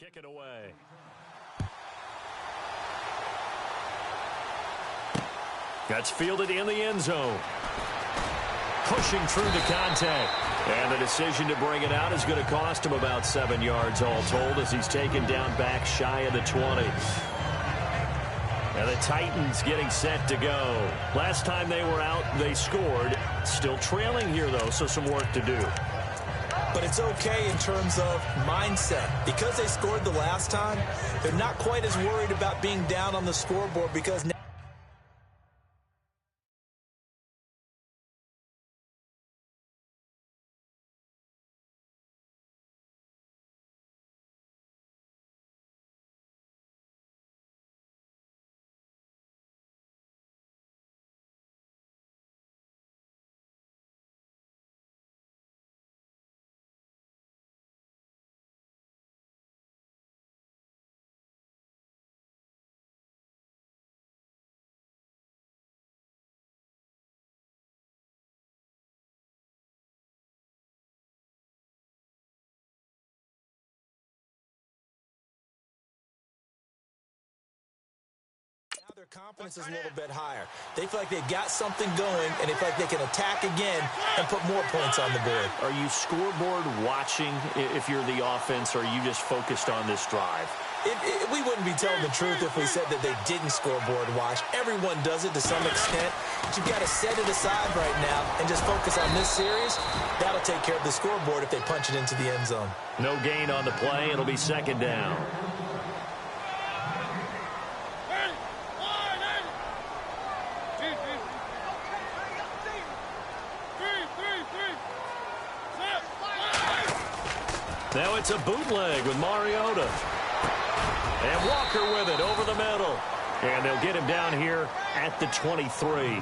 kick it away. That's fielded in the end zone. Pushing through the contact. And the decision to bring it out is going to cost him about 7 yards all told as he's taken down back shy of the 20. And the Titans getting set to go. Last time they were out, they scored. Still trailing here, though, so some work to do. But it's okay in terms of mindset. Because they scored the last time, they're not quite as worried about being down on the scoreboard because now their confidence is a little bit higher. They feel like they've got something going, and they feel like they can attack again and put more points on the board. Are you scoreboard watching if you're the offense, or are you just focused on this drive? We wouldn't be telling the truth if we said that they didn't scoreboard watch. Everyone does it to some extent. But you've got to set it aside right now and just focus on this series. That'll take care of the scoreboard if they punch it into the end zone. No gain on the play. It'll be second down. Now it's a bootleg with Mariota. And Walker with it over the middle. And they'll get him down here at the 23.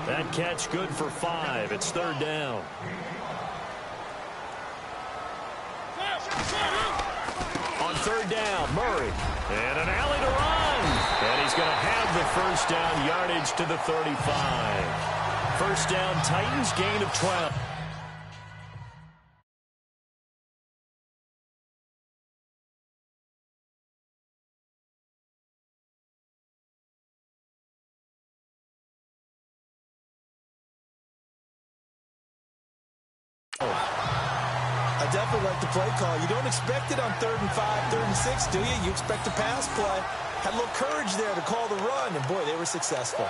That catch good for 5. It's third down. On third down, Murray. And an alley to run. And he's going to have the first down yardage to the 35. First down, Titans, gain of 12. I definitely like the play call. You don't expect it on 3rd and 5, 3rd and 6, do you? You expect a pass play. Had a little courage there to call the run, and boy, they were successful.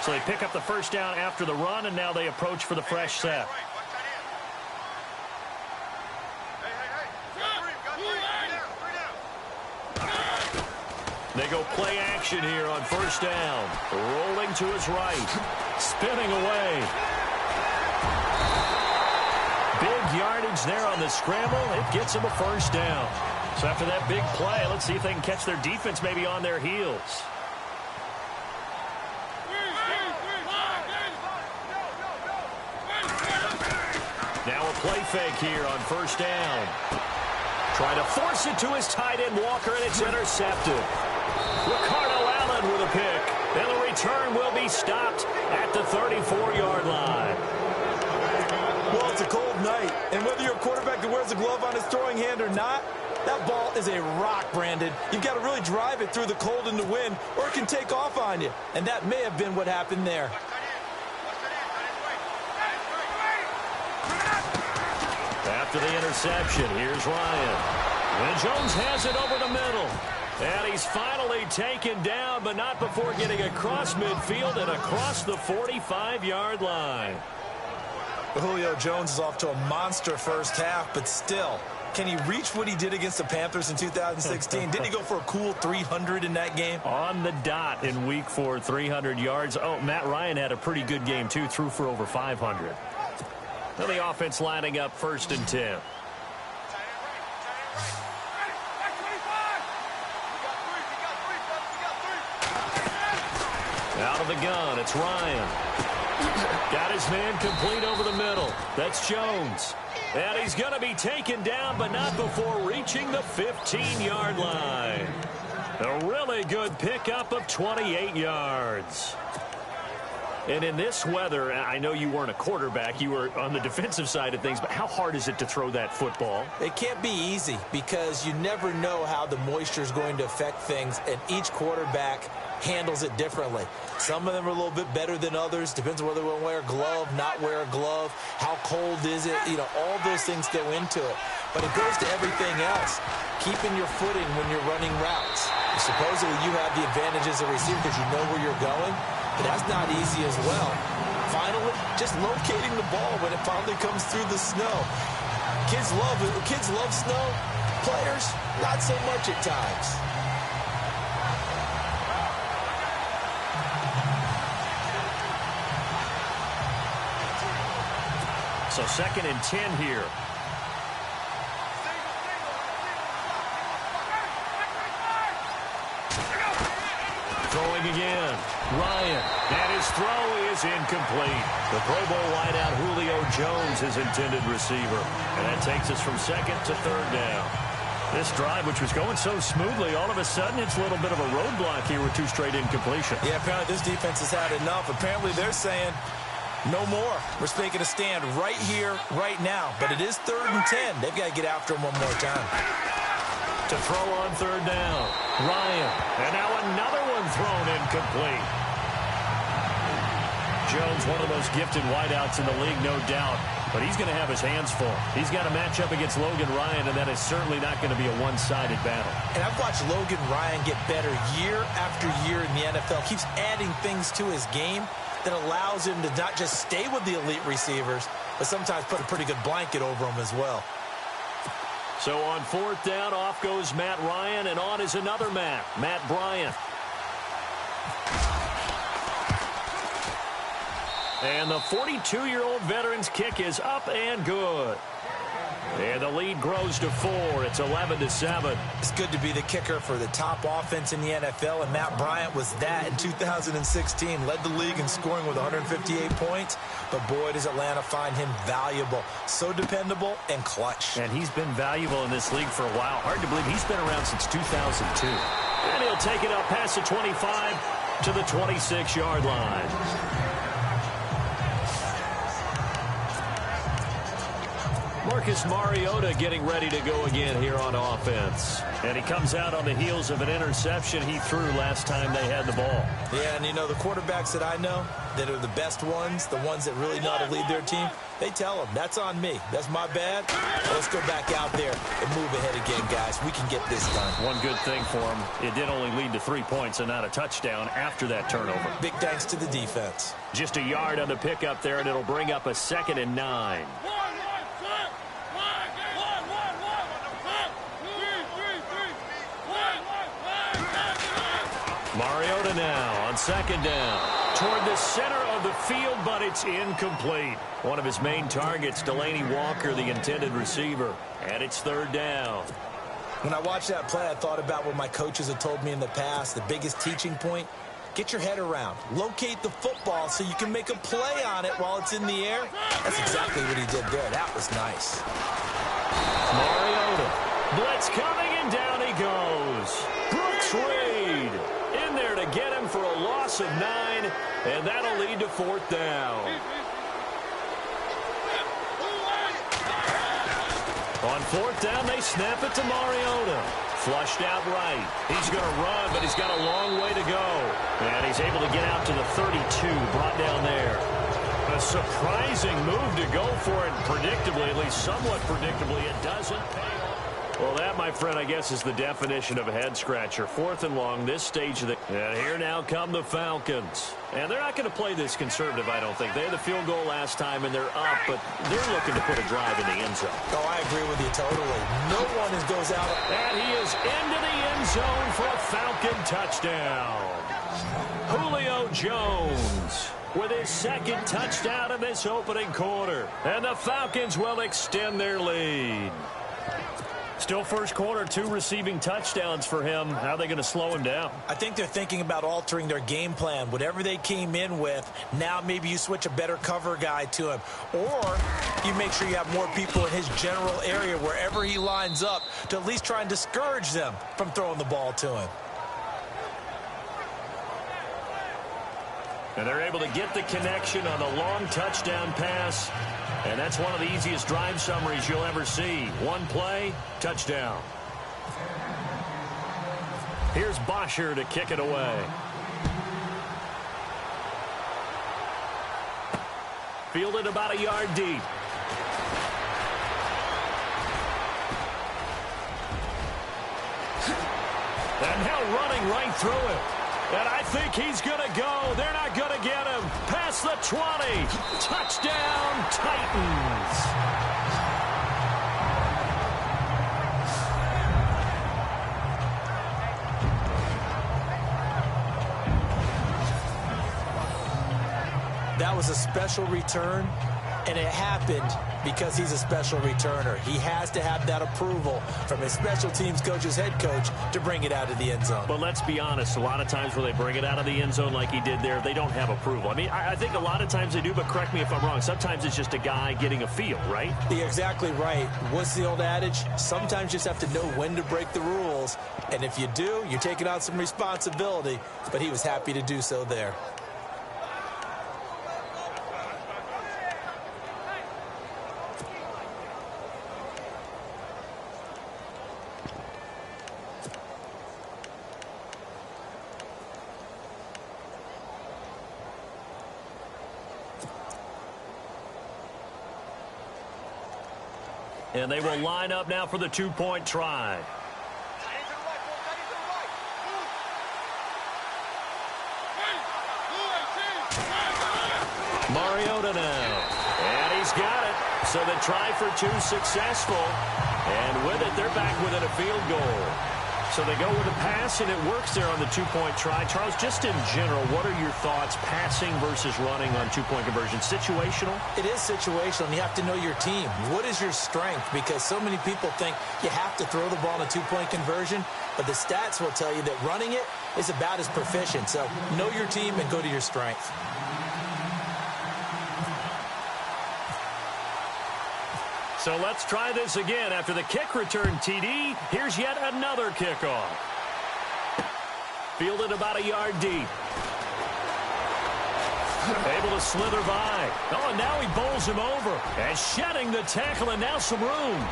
So they pick up the first down after the run, and now they approach for the fresh set. They go play action here on first down. Rolling to his right. Spinning away. Big yardage there on the scramble. It gets him a first down. So after that big play, let's see if they can catch their defense maybe on their heels. Now a play fake here on first down. Trying to force it to his tight end, Walker, and it's intercepted. Ricardo Allen with a pick. And the return will be stopped at the 34-yard line. Well, it's a cold night, and whether you're a quarterback that wears a glove on his throwing hand or not, that ball is a rock, Brandon. You've got to really drive it through the cold and the wind, or it can take off on you. And that may have been what happened there. After the interception, here's Ryan. And Jones has it over the middle. And he's finally taken down, but not before getting across midfield and across the 45-yard line. Julio Jones is off to a monster first half, but still, can he reach what he did against the Panthers in 2016? Didn't he go for a cool 300 in that game? On the dot in Week 4, 300 yards. Oh, Matt Ryan had a pretty good game, too. Threw for over 500. Now the offense lining up 1st and 10. Out of the gun, it's Ryan. Got his man complete over the middle. That's Jones. And he's going to be taken down, but not before reaching the 15-yard line. A really good pickup of 28 yards. And in this weather, I know you weren't a quarterback. You were on the defensive side of things, but how hard is it to throw that football? It can't be easy because you never know how the moisture is going to affect things, and each quarterback handles it differently. Some of them are a little bit better than others. Depends on whether they're going to wear a glove, not wear a glove, how cold is it. You know, all those things go into it. But it goes to everything else. Keeping your footing when you're running routes. Supposedly you have the advantage as a receiver because you know where you're going, but that's not easy as well. Finally, just locating the ball when it finally comes through the snow. Kids love it. Kids love snow. Players, not so much at times. So 2nd and 10 here. Throwing again. Ryan. And his throw is incomplete. The Pro Bowl wideout Julio Jones, his intended receiver. And that takes us from 2nd to 3rd down. This drive, which was going so smoothly, all of a sudden it's a little bit of a roadblock here with 2 straight incompletions. Yeah, apparently this defense has had enough. Apparently they're saying no more. We're making a stand right here, right now. But it is 3rd and 10. They've got to get after him one more time. To throw on 3rd down. Ryan. And now another one thrown incomplete. Jones, one of the most gifted wideouts in the league, no doubt. But he's going to have his hands full. He's got to match up against Logan Ryan, and that is certainly not going to be a one-sided battle. And I've watched Logan Ryan get better year after year in the NFL. Keeps adding things to his game that allows him to not just stay with the elite receivers, but sometimes put a pretty good blanket over them as well. So on 4th down, off goes Matt Ryan, and on is another Matt Bryant. And the 42-year-old veteran's kick is up and good. And the lead grows to 4. It's 11-7. It's good to be the kicker for the top offense in the NFL, and Matt Bryant was that in 2016. Led the league in scoring with 158 points, but boy, does Atlanta find him valuable. So dependable and clutch. And he's been valuable in this league for a while. Hard to believe he's been around since 2002. And he'll take it up past the 25 to the 26-yard line. Marcus Mariota getting ready to go again here on offense. And he comes out on the heels of an interception he threw last time they had the ball. Yeah, and you know, the quarterbacks that I know that are the best ones, the ones that really know how to lead their team, they tell them, that's on me. That's my bad. Let's go back out there and move ahead again, guys. We can get this done. One good thing for him, it did only lead to 3 points and not a touchdown after that turnover. Big thanks to the defense. Just a yard on the pickup there, and it'll bring up a 2nd and 9. Mariota now on 2nd down. Toward the center of the field, but it's incomplete. One of his main targets, Delaney Walker, the intended receiver. And it's 3rd down. When I watched that play, I thought about what my coaches had told me in the past. The biggest teaching point, get your head around. Locate the football so you can make a play on it while it's in the air. That's exactly what he did there. That was nice. Mariota. Blitz coming, and down he goes. Brooks Reed in there to get him for a loss of 9, and that'll lead to 4th down. On 4th down, they snap it to Mariota. Flushed out right. He's going to run, but he's got a long way to go. And he's able to get out to the 32, brought down there. A surprising move to go for it, predictably, at least somewhat predictably, it doesn't pay off. Well, that, my friend, I guess is the definition of a head-scratcher. 4th and long, this stage of the... And here now come the Falcons. And they're not going to play this conservative, I don't think. They had the field goal last time, and they're up, but they're looking to put a drive in the end zone. Oh, I agree with you totally. No one goes out... And he is into the end zone for a Falcon touchdown. Julio Jones with his 2nd touchdown of this opening quarter. And the Falcons will extend their lead. Still first quarter, 2 receiving touchdowns for him. How are they going to slow him down? I think they're thinking about altering their game plan. Whatever they came in with, now maybe you switch a better cover guy to him. Or you make sure you have more people in his general area wherever he lines up to at least try and discourage them from throwing the ball to him. And they're able to get the connection on the long touchdown pass. And that's one of the easiest drive summaries you'll ever see. One play, touchdown. Here's Bosher to kick it away. Fielded about a yard deep. And now running right through it. And I think he's going to go. They're not going to get him. Past the 20. Touchdown, Titans. That was a special return, and it happened because he's a special returner. He has to have that approval from his special teams coach's head coach to bring it out of the end zone. But let's be honest, a lot of times when they bring it out of the end zone like he did there, they don't have approval. I mean, I think a lot of times they do, but correct me if I'm wrong. Sometimes it's just a guy getting a feel, right? You're exactly right. What's the old adage? Sometimes you just have to know when to break the rules. And if you do, you're taking on some responsibility. But he was happy to do so there. And they will line up now for the two-point try. Mariota now. And he's got it. So the try for two successful. And with it, they're back within a field goal. So they go with a pass, and it works there on the two-point try. Charles, just in general, what are your thoughts passing versus running on two-point conversion? Situational? It is situational, and you have to know your team. What is your strength? Because so many people think you have to throw the ball in a two-point conversion, but the stats will tell you that running it is about as proficient. So know your team and go to your strength. So let's try this again. After the kick return TD, here's yet another kickoff. Fielded about a yard deep. Able to slither by. Oh, and now he bowls him over. And shedding the tackle, and now some room.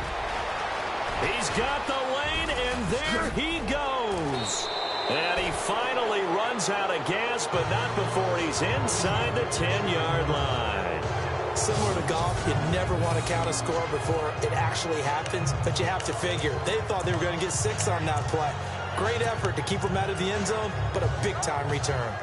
He's got the lane, and there he goes. And he finally runs out of gas, but not before he's inside the 10-yard line. Similar to golf, you never want to count a score before it actually happens, but you have to figure. They thought they were going to get 6 on that play. Great effort to keep them out of the end zone, but a big-time return.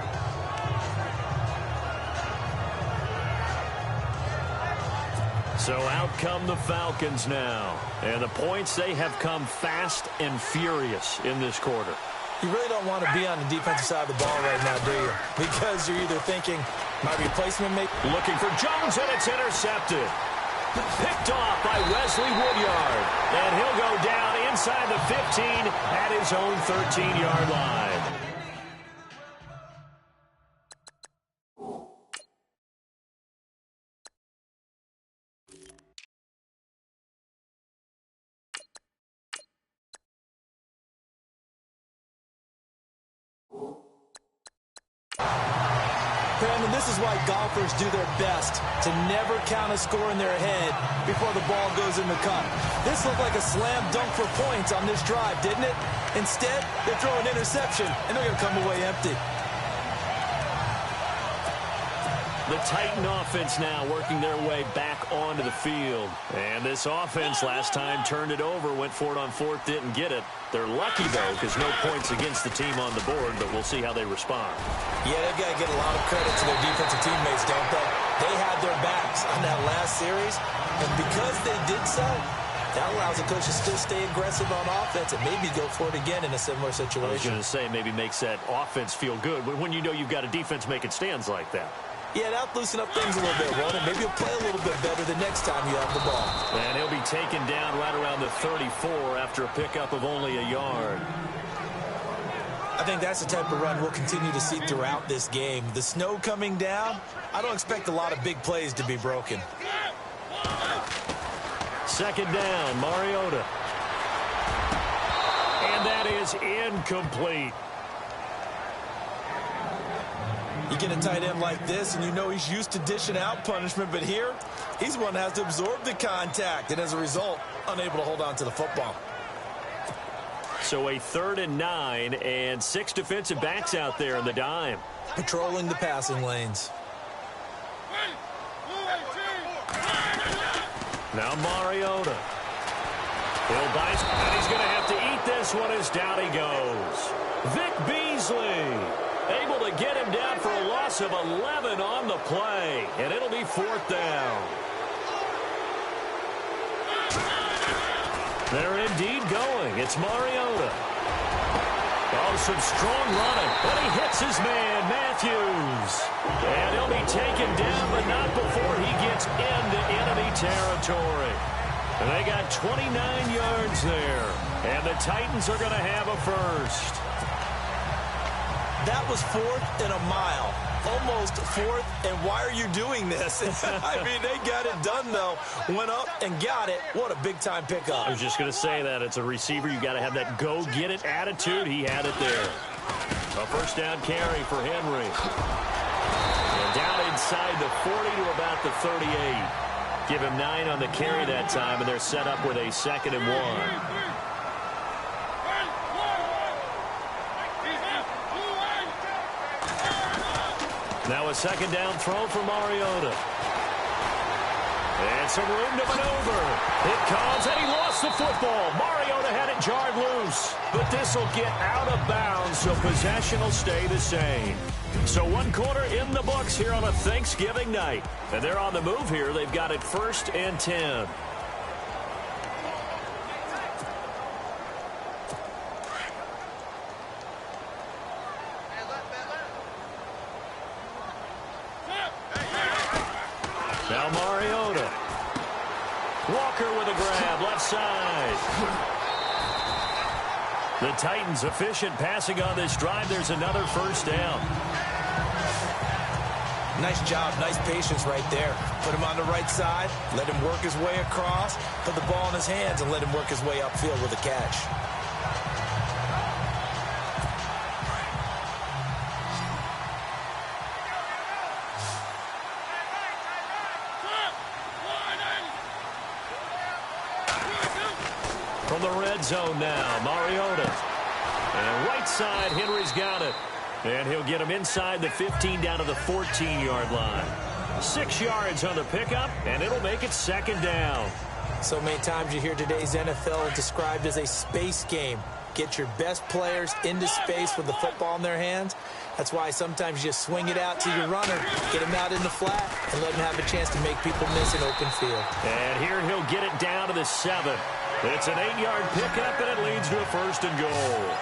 So out come the Falcons now. And the points, they have come fast and furious in this quarter. You really don't want to be on the defensive side of the ball right now, do you? Because you're either thinking, my replacement may... Looking for Jones, and it's intercepted. Picked off by Wesley Woodyard. And he'll go down inside the 15 at his own 13-yard line. Brandon, this is why golfers do their best to never count a score in their head before the ball goes in the cup. This looked like a slam dunk for points on this drive, didn't it? Instead, they throw an interception, and they're going to come away empty. The Titan offense now working their way back onto the field. And this offense last time turned it over, went for it on fourth, didn't get it. They're lucky, though, because no points against the team on the board, but we'll see how they respond. Yeah, they've got to get a lot of credit to their defensive teammates, don't they? They had their backs on that last series, and because they did so, that allows the coach to still stay aggressive on offense and maybe go for it again in a similar situation. I was going to say, maybe makes that offense feel good when you know you've got a defense making stands like that. Yeah, that'll loosen up things a little bit, won't it? Maybe he'll play a little bit better the next time you have the ball. And he'll be taken down right around the 34 after a pickup of only a yard. I think that's the type of run we'll continue to see throughout this game. The snow coming down, I don't expect a lot of big plays to be broken. Second down, Mariota. And that is incomplete. You get a tight end like this, and you know he's used to dishing out punishment, but here, he's the one that has to absorb the contact, and as a result, unable to hold on to the football. So a 3rd and 9, and 6 defensive backs out there in the dime. Patrolling the passing lanes. Now Mariota. He'll dice, and he's going to have to eat this one as down he goes. Vic Beasley able to get him down for a loss of 11 on the play, and it'll be 4th down. They're indeed going. It's Mariota. Oh, some strong running, but he hits his man, Matthews. And he'll be taken down, but not before he gets into enemy territory. And they got 29 yards there. And the Titans are going to have a first. That was 4th and a mile. Almost 4th, and why are you doing this? I mean, they got it done, though. Went up and got it. What a big-time pickup. I was just going to say that. It's a receiver. You got to have that go-get-it attitude. He had it there. A first down carry for Henry. And down inside the 40 to about the 38. Give him 9 on the carry that time, and they're set up with a 2nd and 1. Now a 2nd down throw for Mariota. And some room to maneuver. It comes, and he lost the football. Mariota had it jarred loose. But this will get out of bounds, so possession will stay the same. So 1 quarter in the books here on a Thanksgiving night. And they're on the move here. They've got it 1st and 10. Now Mariota. Walker with a grab, left side. The Titans efficient passing on this drive. There's another first down. Nice job, nice patience right there. Put him on the right side, let him work his way across, put the ball in his hands, and let him work his way upfield with a catch. From the red zone now, Mariota. And right side, Henry's got it. And he'll get him inside the 15 down to the 14-yard line. 6 yards on the pickup, and it'll make it 2nd down. So many times you hear today's NFL described as a space game. Get your best players into space with the football in their hands. That's why sometimes you swing it out to your runner, get him out in the flat, and let him have a chance to make people miss an open field. And here he'll get it down to the 7. It's an 8-yard pickup, and it leads to a 1st and goal.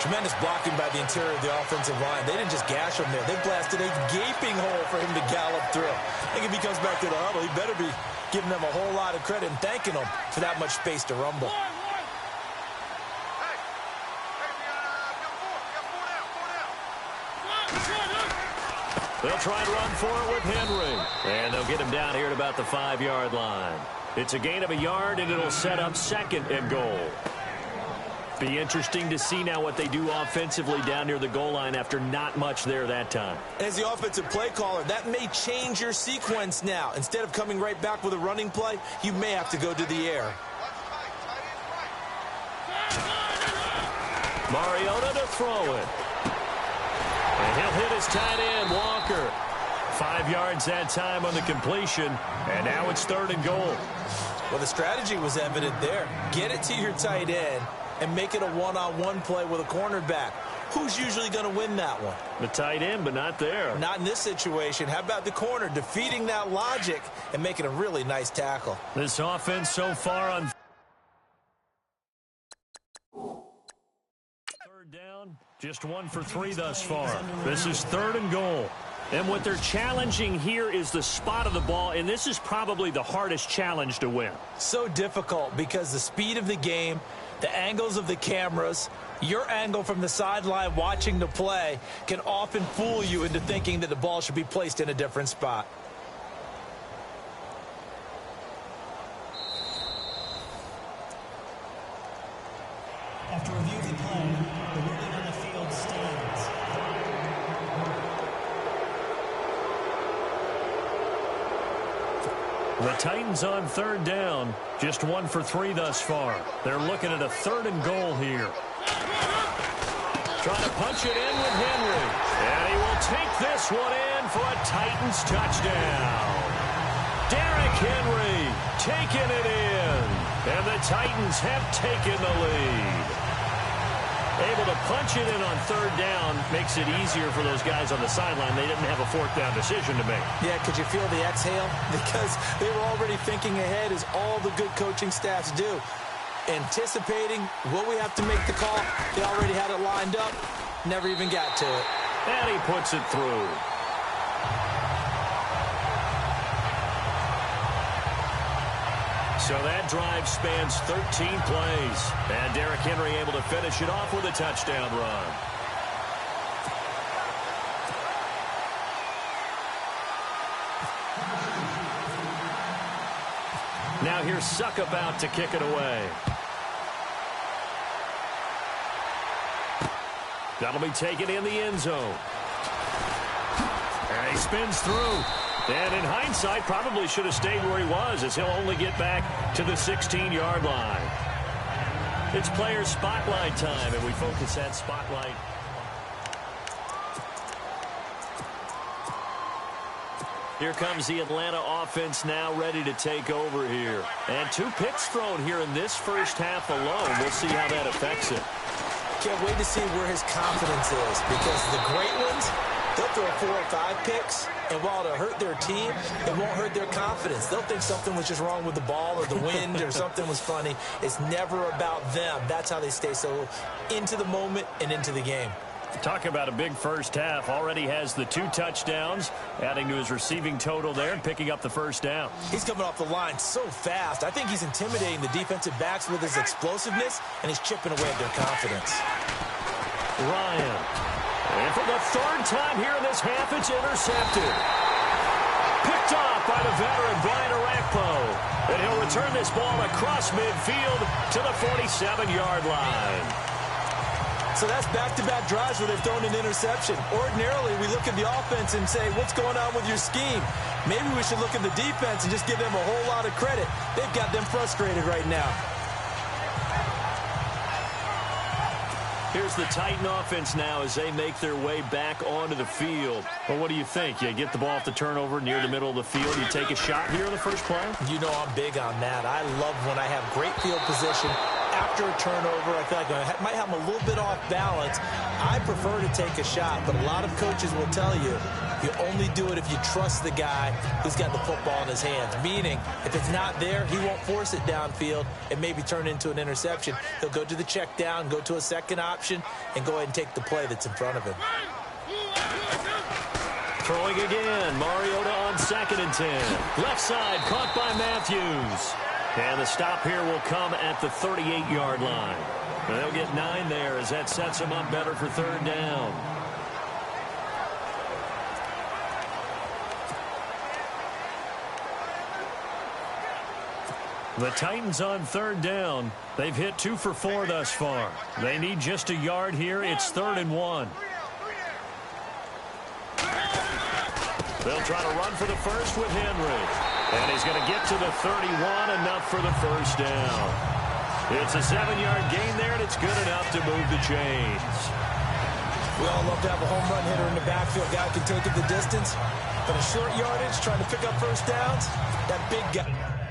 Tremendous blocking by the interior of the offensive line. They didn't just gash him there. They blasted a gaping hole for him to gallop through. I think if he comes back to the huddle, he better be giving them a whole lot of credit and thanking them for that much space to rumble. They'll try and run for it with Henry. And they'll get him down here at about the 5-yard line. It's a gain of a yard, and it'll set up 2nd and goal. Be interesting to see now what they do offensively down near the goal line after not much there that time. As the offensive play caller, that may change your sequence now. Instead of coming right back with a running play, you may have to go to the air. Mariota to throw it. And he'll hit his tight end, Walker. 5 yards that time on the completion, and now it's 3rd and goal. Well, the strategy was evident there. Get it to your tight end and make it a one-on-one play with a cornerback. Who's usually going to win that one? The tight end, but not there. Not in this situation. How about the corner defeating that logic and making a really nice tackle? This offense so far on 3rd down, just 1 for 3 thus far. This is 3rd and goal. And what they're challenging here is the spot of the ball, and this is probably the hardest challenge to win. So difficult because the speed of the game, the angles of the cameras, your angle from the sideline watching the play can often fool you into thinking that the ball should be placed in a different spot. After review of the play, the ruling on the field stands. The Titans on third down, just 1 for 3 thus far. They're looking at a 3rd and goal here. Trying to punch it in with Henry. And he will take this one in for a Titans touchdown. Derrick Henry taking it in. And the Titans have taken the lead. Able to punch it in on 3rd down makes it easier for those guys on the sideline. They didn't have a 4th down decision to make. Yeah, could you feel the exhale? Because they were already thinking ahead, as all the good coaching staffs do. Anticipating what we have to make the call. They already had it lined up. Never even got to it. And he puts it through. So that drive spans 13 plays. And Derrick Henry able to finish it off with a touchdown run. Now here's Suckup out to kick it away. That'll be taken in the end zone. And he spins through. And in hindsight, probably should have stayed where he was, as he'll only get back to the 16-yard line. It's player spotlight time, and we focus that spotlight. Here comes the Atlanta offense now ready to take over here. And 2 picks thrown here in this first half alone. We'll see how that affects it. Can't wait to see where his confidence is, because the great ones, they'll throw 4 or 5 picks, and while it'll hurt their team, it won't hurt their confidence. They'll think something was just wrong with the ball or the wind or something was funny. It's never about them. That's how they stay so into the moment and into the game. Talk about a big first half. Already has the 2 touchdowns, adding to his receiving total there and picking up the first down. He's coming off the line so fast. I think he's intimidating the defensive backs with his explosiveness, and he's chipping away at their confidence. Ryan. And for the 3rd time here in this half, it's intercepted. Picked off by the veteran Brian Orakpo. And he'll return this ball across midfield to the 47-yard line. So that's back-to-back drives where they've thrown an interception. Ordinarily, we look at the offense and say, what's going on with your scheme? Maybe we should look at the defense and just give them a whole lot of credit. They've got them frustrated right now. Here's the Titan offense now as they make their way back onto the field. Well, what do you think? You get the ball off the turnover near the middle of the field. You take a shot here in the first play? You know I'm big on that. I love when I have great field position. After a turnover, I feel like I might have them a little bit off balance. I prefer to take a shot, but a lot of coaches will tell you, you only do it if you trust the guy who's got the football in his hands. Meaning, if it's not there, he won't force it downfield and maybe turn into an interception. He'll go to the check down, go to a second option, and go ahead and take the play that's in front of him. Throwing again, Mariota on 2nd and 10. Left side, caught by Matthews. And the stop here will come at the 38-yard line. They'll get 9 there as that sets them up better for 3rd down. The Titans on 3rd down. They've hit 2 for 4 thus far. They need just a yard here. It's 3rd and 1. They'll try to run for the first with Henry. And he's going to get to the 31, enough for the first down. It's a 7-yard gain there, and it's good enough to move the chains. We all love to have a home run hitter in the backfield. Guy can take it the distance. But a short yardage, trying to pick up first downs, that big guy.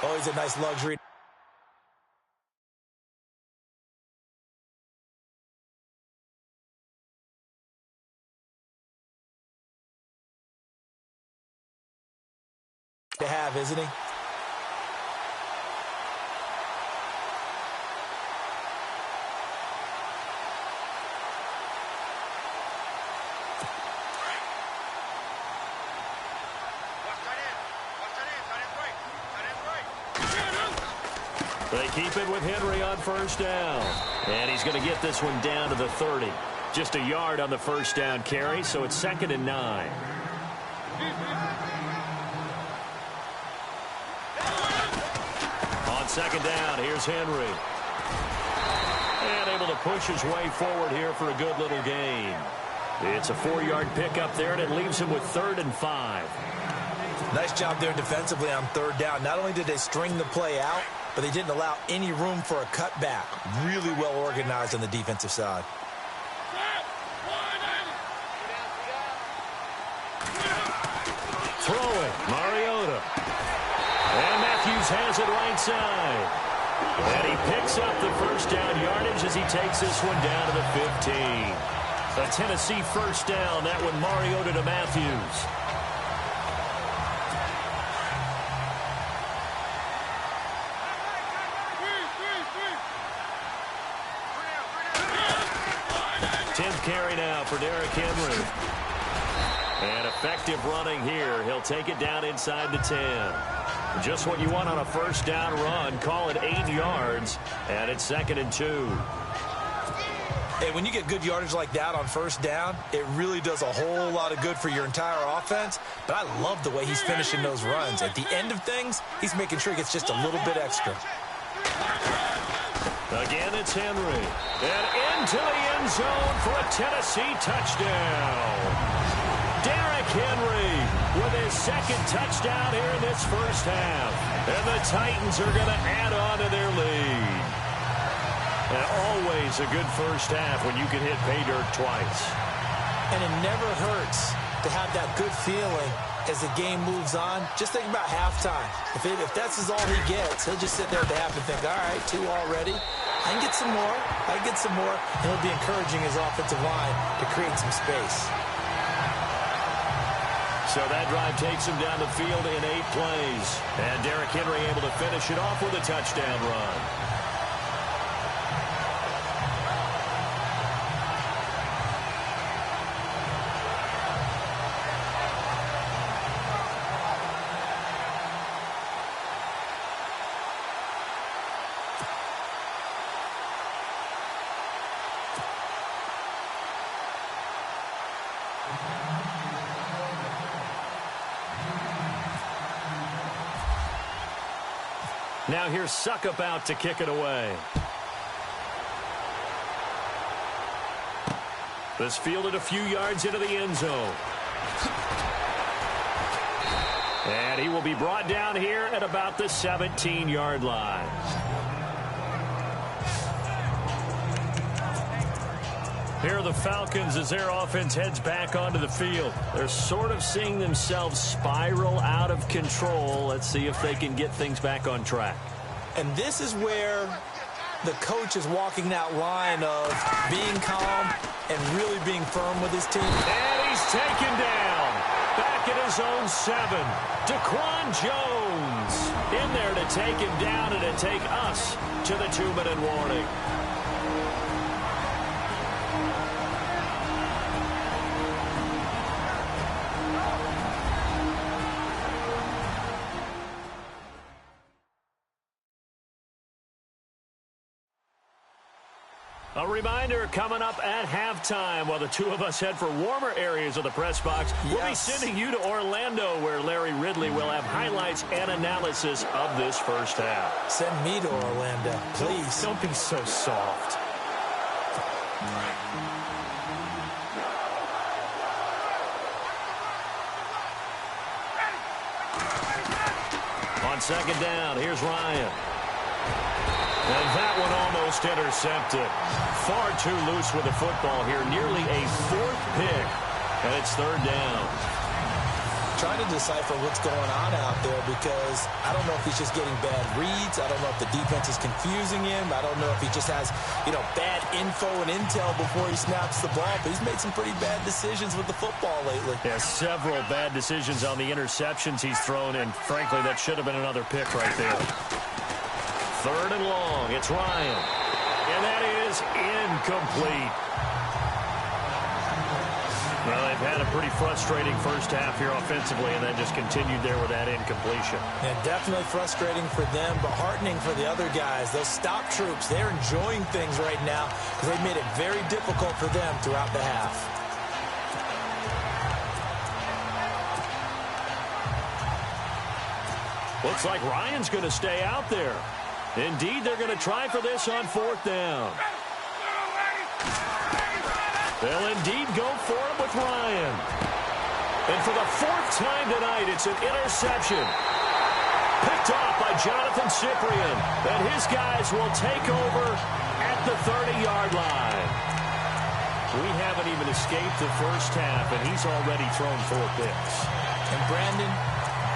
Always a nice luxury. to have, isn't he? They keep it with Henry on first down. And he's going to get this one down to the 30. Just a yard on the first down carry, so it's 2nd and 9. On 2nd down, here's Henry. And able to push his way forward here for a good little gain. It's a 4-yard pickup there, and it leaves him with 3rd and 5. Nice job there defensively on 3rd down. Not only did they string the play out, but they didn't allow any room for a cutback. Really well organized on the defensive side. Throw it, Mariota. And Matthews has it right side. And he picks up the first down yardage as he takes this one down to the 15. A Tennessee first down, that one Mariota to Matthews. Carry now for Derrick Henry. And effective running here. He'll take it down inside the 10. Just what you want on a first down run. Call it 8 yards. And it's 2nd and 2. Hey, when you get good yardage like that on first down, it really does a whole lot of good for your entire offense. But I love the way he's finishing those runs. At the end of things, he's making sure he gets just a little bit extra. Again, it's Henry. And into the end zone for a Tennessee touchdown. Derrick Henry with his 2nd touchdown here in this first half. And the Titans are going to add on to their lead. And always a good first half when you can hit pay dirt twice. And it never hurts to have that good feeling as the game moves on. Just think about halftime. If that's all he gets, he'll just sit there at the half and think, all right, 2 already. I can get some more. I can get some more. And he'll be encouraging his offensive line to create some space. So that drive takes him down the field in 8 plays. And Derrick Henry able to finish it off with a touchdown run. Now here's Suckup out to kick it away. This fielded a few yards into the end zone. And he will be brought down here at about the 17-yard line. Here are the Falcons as their offense heads back onto the field. They're sort of seeing themselves spiral out of control. Let's see if they can get things back on track. And this is where the coach is walking that line of being calm and really being firm with his team. And he's taken down. Back at his own 7. Daquan Jones in there to take him down and to take us to the 2-minute warning. A reminder coming up at halftime while the two of us head for warmer areas of the press box. Yes. We'll be sending you to Orlando where Larry Ridley will have highlights and analysis of this first half. Send me to Orlando, please. Don't be so soft. On 2nd down, here's Ryan. And that one almost intercepted. Far too loose with the football here. Nearly a 4th pick. And it's 3rd down. trying to decipher what's going on out there because I don't know if he's just getting bad reads. I don't know if the defense is confusing him. I don't know if he just has, bad info and intel before he snaps the ball. But he's made some pretty bad decisions with the football lately. Yeah, several bad decisions on the interceptions he's thrown, and frankly, that should have been another pick right there. 3rd and long. It's Ryan. And that is incomplete. Well, they've had a pretty frustrating first half here offensively and then just continued there with that incompletion. And definitely frustrating for them, but heartening for the other guys. Those stop troops, they're enjoying things right now because they've made it very difficult for them throughout the half. Looks like Ryan's going to stay out there. Indeed, they're going to try for this on 4th down. They'll indeed go for it with Ryan. And for the 4th time tonight, it's an interception. Picked off by Jonathan Cyprien. And his guys will take over at the 30-yard line. We haven't even escaped the first half, and he's already thrown 4 picks. And Brandon,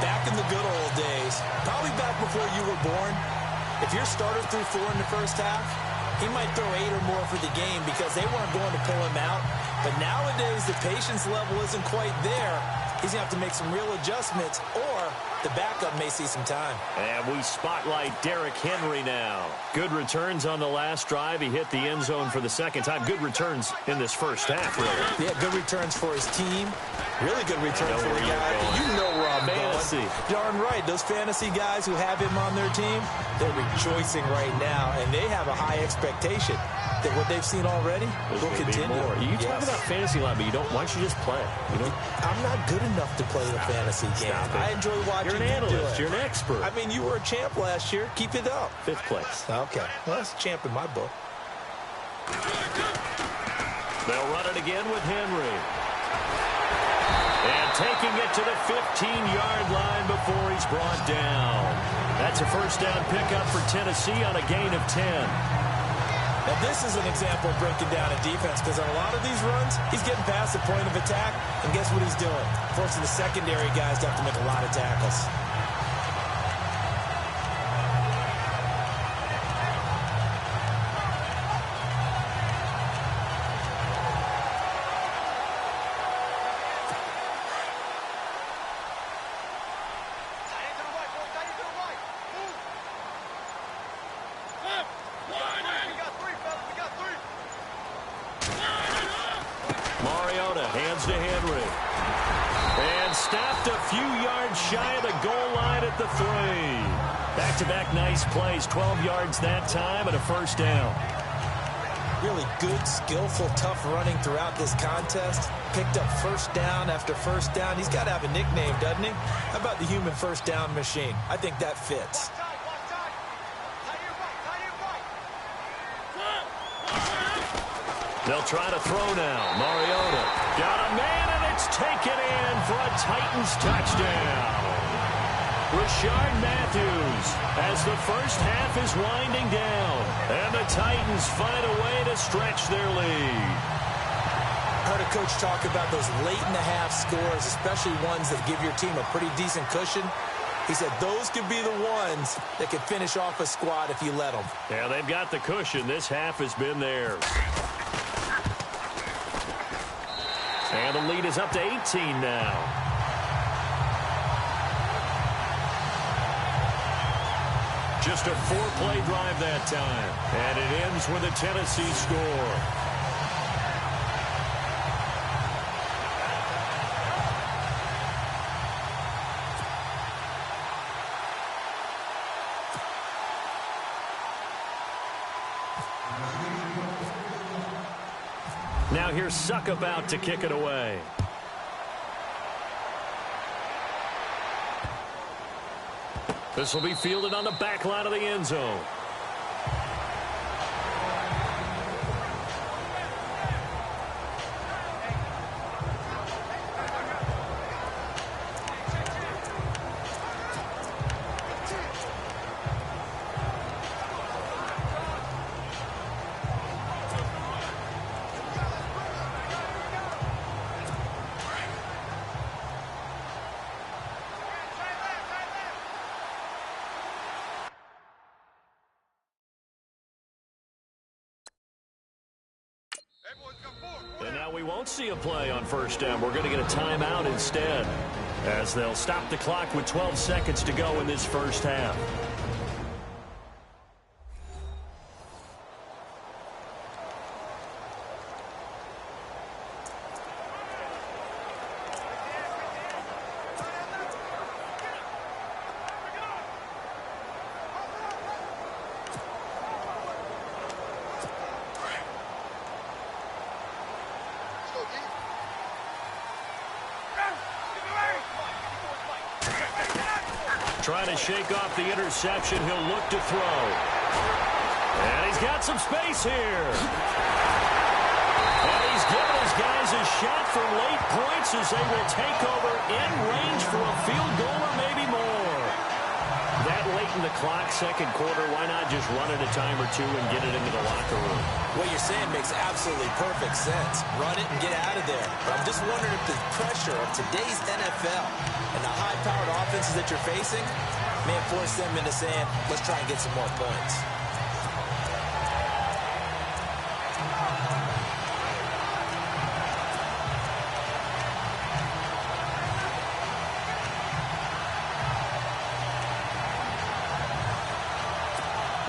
back in the good old days, probably back before you were born, if your starter threw 4 in the first half, he might throw 8 or more for the game because they weren't going to pull him out. But nowadays, the patience level isn't quite there. He's going to have to make some real adjustments, or the backup may see some time. And we spotlight Derrick Henry now. Good returns on the last drive. He hit the end zone for the 2nd time. Good returns in this first half, really. Yeah, good returns for his team. Really good returns for the guy. You know where I'm fantasy. Going. Darn right. Those fantasy guys who have him on their team, they're rejoicing right now, and they have a high expectation that what they've seen already will continue. You talk about fantasy line, but you don't. Why don't you just play? I'm not good enough to play the fantasy game. I enjoy watching. You're an analyst. You're an expert. I mean, you were a champ last year. Keep it up. 5th place. Okay. Well, that's a champ in my book. They'll run it again with Henry. And taking it to the 15-yard line before he's brought down. That's a 1st down pickup for Tennessee on a gain of 10. Now, this is an example of breaking down a defense because on a lot of these runs, he's getting past the point of attack, and guess what he's doing? Forcing the secondary guys to have to make a lot of tackles. Hands to Henry. And stopped a few yards shy of the goal line at the 3. Back-to-back nice plays. 12 yards that time and a 1st down. Really good, skillful, tough running throughout this contest. Picked up 1st down after 1st down. He's got to have a nickname, doesn't he? How about the human 1st down machine? I think that fits. They'll try to throw now. Mariota got a man, and it's taken in for a Titans touchdown. Rashard Matthews as the first half is winding down, and the Titans find a way to stretch their lead. Heard a coach talk about those late-in-the-half scores, especially ones that give your team a pretty decent cushion. He said those could be the ones that could finish off a squad if you let them. Yeah, they've got the cushion. This half has been theirs. And the lead is up to 18 now. Just a 4-play drive that time. And it ends with a Tennessee score. Now here's Suck about to kick it away. This will be fielded on the back line of the end zone. won't see a play on first down. We're going to get a timeout instead, as they'll stop the clock with 12 seconds to go in this first half. Trying to shake off the interception. He'll look to throw. And he's got some space here. And he's given his guys a shot for late points as they will take over in range for a field goal or maybe more. That late in the clock, second quarter, why not just run it a time or two and get it into the locker room? What you're saying makes absolutely perfect sense. Run it and get out of there. But I'm just wondering if the pressure of today's NFL and the high-powered offenses that you're facing may have forced them into saying, let's try and get some more points.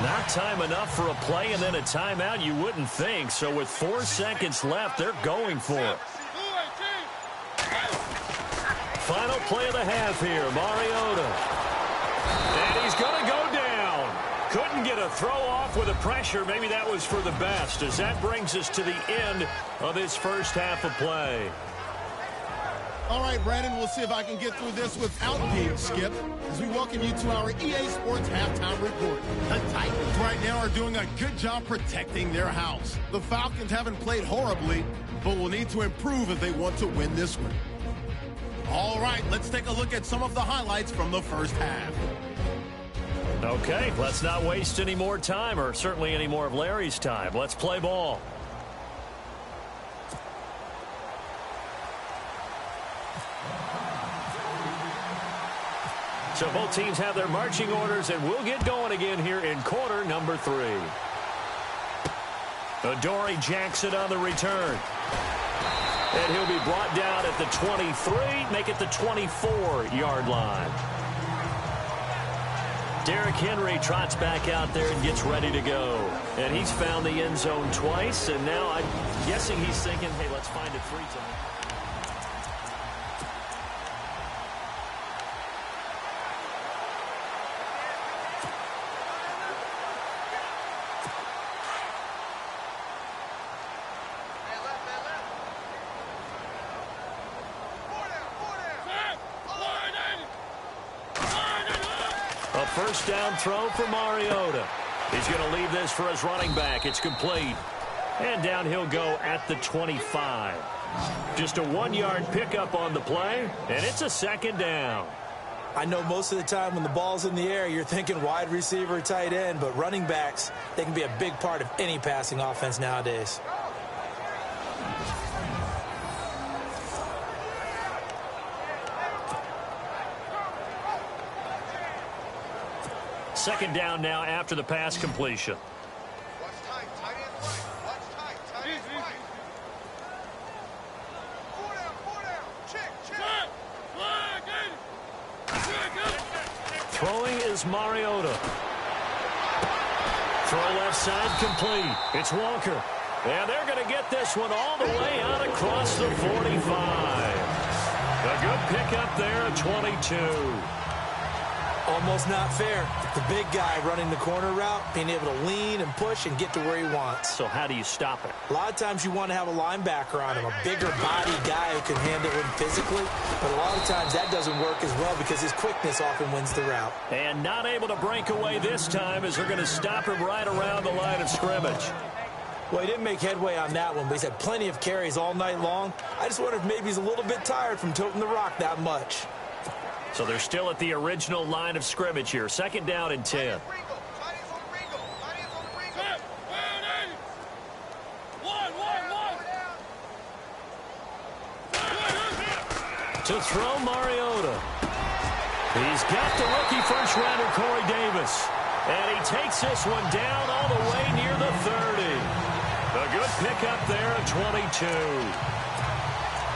Not time enough for a play and then a timeout, you wouldn't think. So with 4 seconds left, they're going for it. Final play of the half here, Mariota. And he's going to go down. Couldn't get a throw off with the pressure. Maybe that was for the best, as that brings us to the end of this first half of play. All right, Brandon, we'll see if I can get through this without being skipped as we welcome you to our EA Sports Halftime Report. The Titans right now are doing a good job protecting their house. The Falcons haven't played horribly, but will need to improve if they want to win this one. All right, let's take a look at some of the highlights from the first half. Okay, let's not waste any more time, or certainly any more of Larry's time. Let's play ball. So both teams have their marching orders, and we'll get going again here in quarter number 3. Adoree Jackson on the return. And he'll be brought down at the 23, make it the 24-yard line. Derrick Henry trots back out there and gets ready to go. And he's found the end zone twice, and now I'm guessing he's thinking, hey, let's find it 3 times. First down throw for Mariota. He's going to leave this for his running back. It's complete. And down he'll go at the 25. Just a 1-yard pickup on the play, and it's a second down. I know most of the time when the ball's in the air, you're thinking wide receiver, tight end, but running backs, they can be a big part of any passing offense nowadays. Second down now after the pass completion. Watch tight, tight end right. Watch tight, tight end right. 4 down. Check. Throwing is Mariota. Throw left side complete. It's Walker. And they're going to get this one all the way out across the 45. A good pickup there at 22. Almost not fair. The big guy running the corner route, being able to lean and push and get to where he wants. So how do you stop it? A lot of times you want to have a linebacker on him, a bigger body guy who can handle him physically. But a lot of times that doesn't work as well because his quickness often wins the route. And not able to break away this time as they're going to stop him right around the line of scrimmage. Well, he didn't make headway on that one, but he's had plenty of carries all night long. I just wonder if maybe he's a little bit tired from toting the rock that much. So they're still at the original line of scrimmage here. Second down and 10. To throw Mariota. He's got the rookie first-rounder Corey Davis. And he takes this one down all the way near the 30. A good pickup there at 22.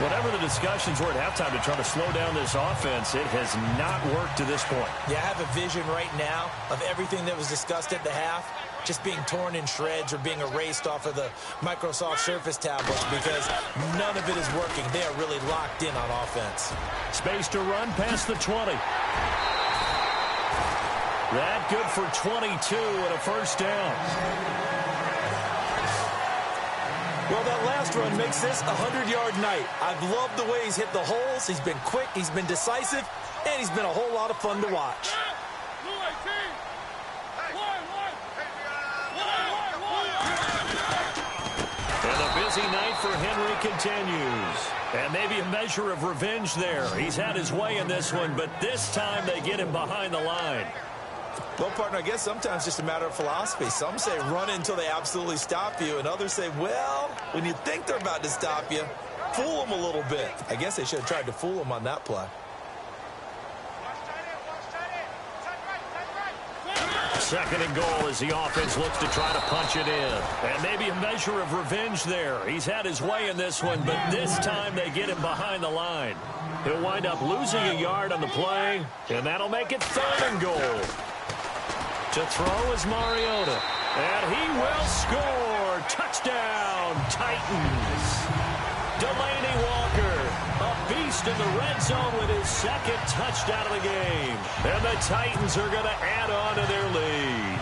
Whatever the discussions were at halftime to try to slow down this offense, it has not worked to this point. Yeah, I have a vision right now of everything that was discussed at the half just being torn in shreds or being erased off of the Microsoft Surface tablets because none of it is working. They are really locked in on offense. Space to run past the 20. That good for 22 and a first down. Well, that last run makes this a 100-yard night. I've loved the way he's hit the holes. He's been quick, he's been decisive, and he's been a whole lot of fun to watch. And the busy night for Henry continues. And maybe a measure of revenge there. He's had his way in this one, but this time they get him behind the line. Well, partner, I guess sometimes it's just a matter of philosophy. Some say run until they absolutely stop you, and others say, well, when you think they're about to stop you, fool them a little bit. I guess they should have tried to fool them on that play. Second and goal as the offense looks to try to punch it in. And maybe a measure of revenge there. He's had his way in this one, but this time they get him behind the line. He'll wind up losing a yard on the play, and that'll make it third and goal. To throw is Mariota. And he will score. Touchdown, Titans. Delaney Walker, a beast in the red zone with his second touchdown of the game. And the Titans are going to add on to their lead.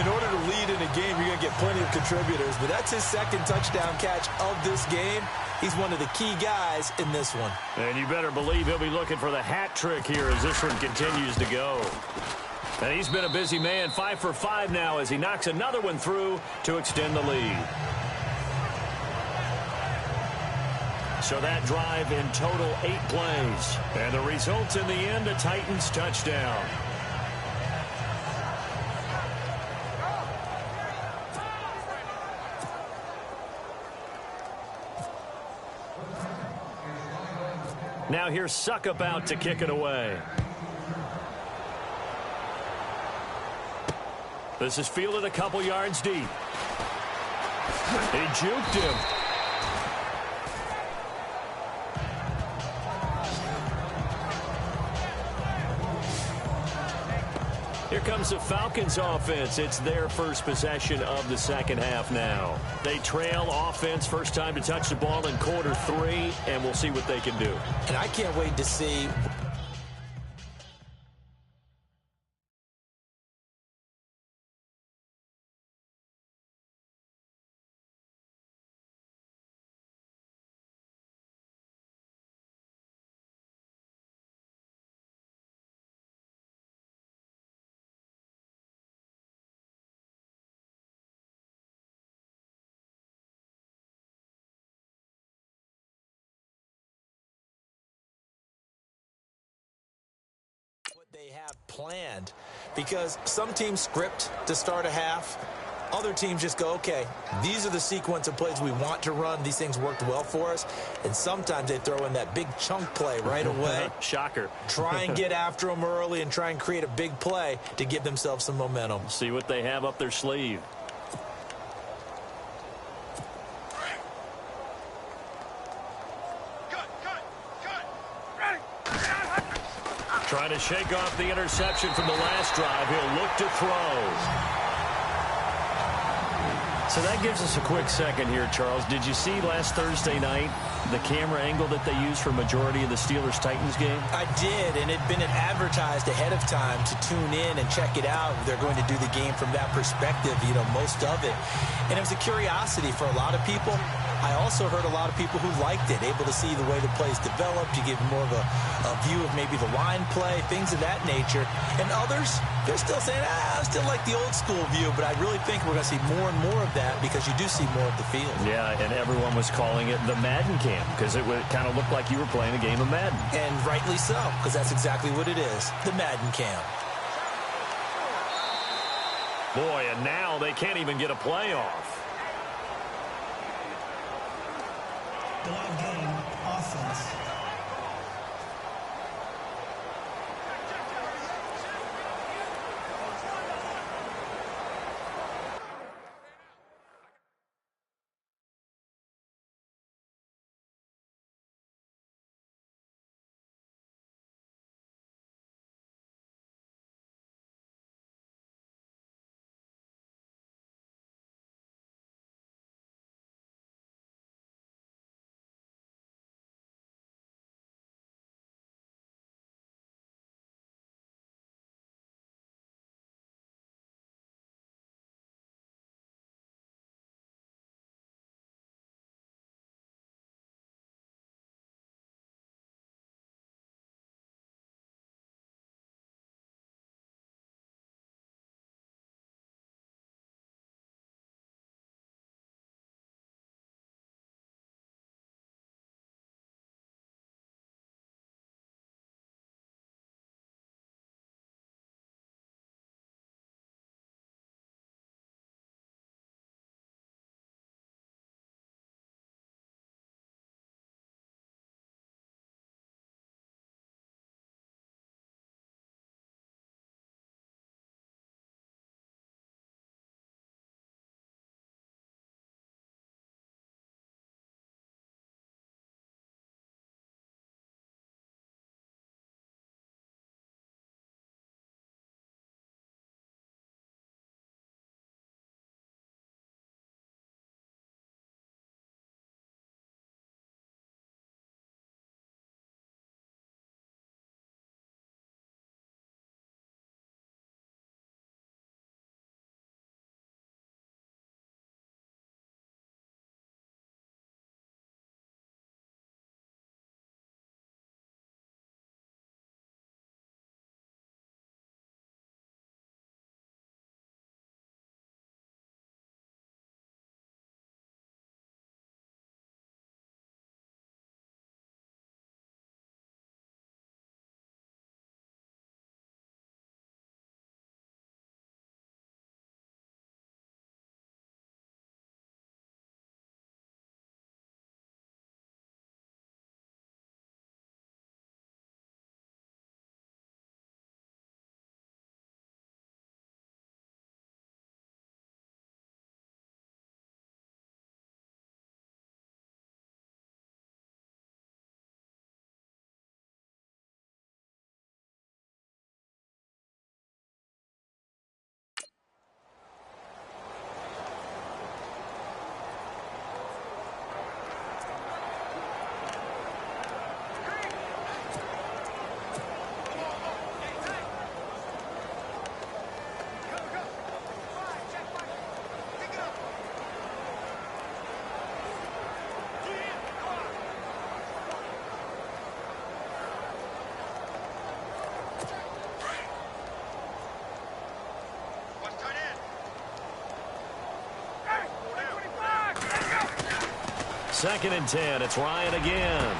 In order to lead in a game, you're going to get plenty of contributors, but that's his second touchdown catch of this game. He's one of the key guys in this one. And you better believe he'll be looking for the hat trick here as this one continues to go. And he's been a busy man, 5 for 5 now as he knocks another one through to extend the lead. So that drive in total 8 plays. And the result in the end, a Titans touchdown. Now here's Suck about to kick it away. This is fielded a couple yards deep. He juked him. Here comes the Falcons offense. It's their first possession of the second half now. They trail offense first time to touch the ball in quarter 3, and we'll see what they can do. And I can't wait to see what they have planned, because some teams script to start a half. Other teams just go, okay, these are the sequence of plays we want to run. These things worked well for us. And sometimes they throw in that big chunk play right away. Shocker. Try and get after them early and try and create a big play to give themselves some momentum. See what they have up their sleeve. Trying to shake off the interception from the last drive. He'll look to throw. So that gives us a quick second here, Charles. Did you see last Thursday night the camera angle that they used for a majority of the Steelers-Titans game? I did, and it had been advertised ahead of time to tune in and check it out. They're going to do the game from that perspective, you know, most of it. And it was a curiosity for a lot of people. I also heard a lot of people who liked it, able to see the way the plays developed. You give more of a view of maybe the line play, things of that nature. And others, they're still saying, I still like the old school view, but I really think we're going to see more and more of that because you do see more of the field. Yeah, and everyone was calling it the Madden cam because it would kind of look like you were playing a game of Madden. And rightly so, because that's exactly what it is, the Madden cam. Boy, and now they can't even get a playoff. Game offense. 2nd and 10. It's Ryan again.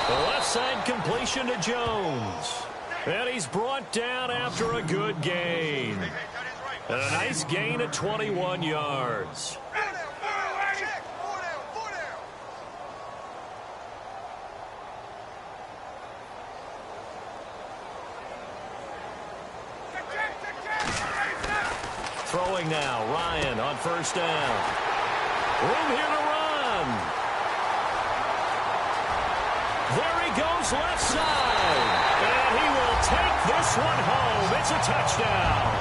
The left side completion to Jones. And he's brought down after a good gain. And a nice gain of 21 yards. Throwing now, Ryan on 1st down. Room here to run. There he goes left side. And he will take this one home. It's a touchdown.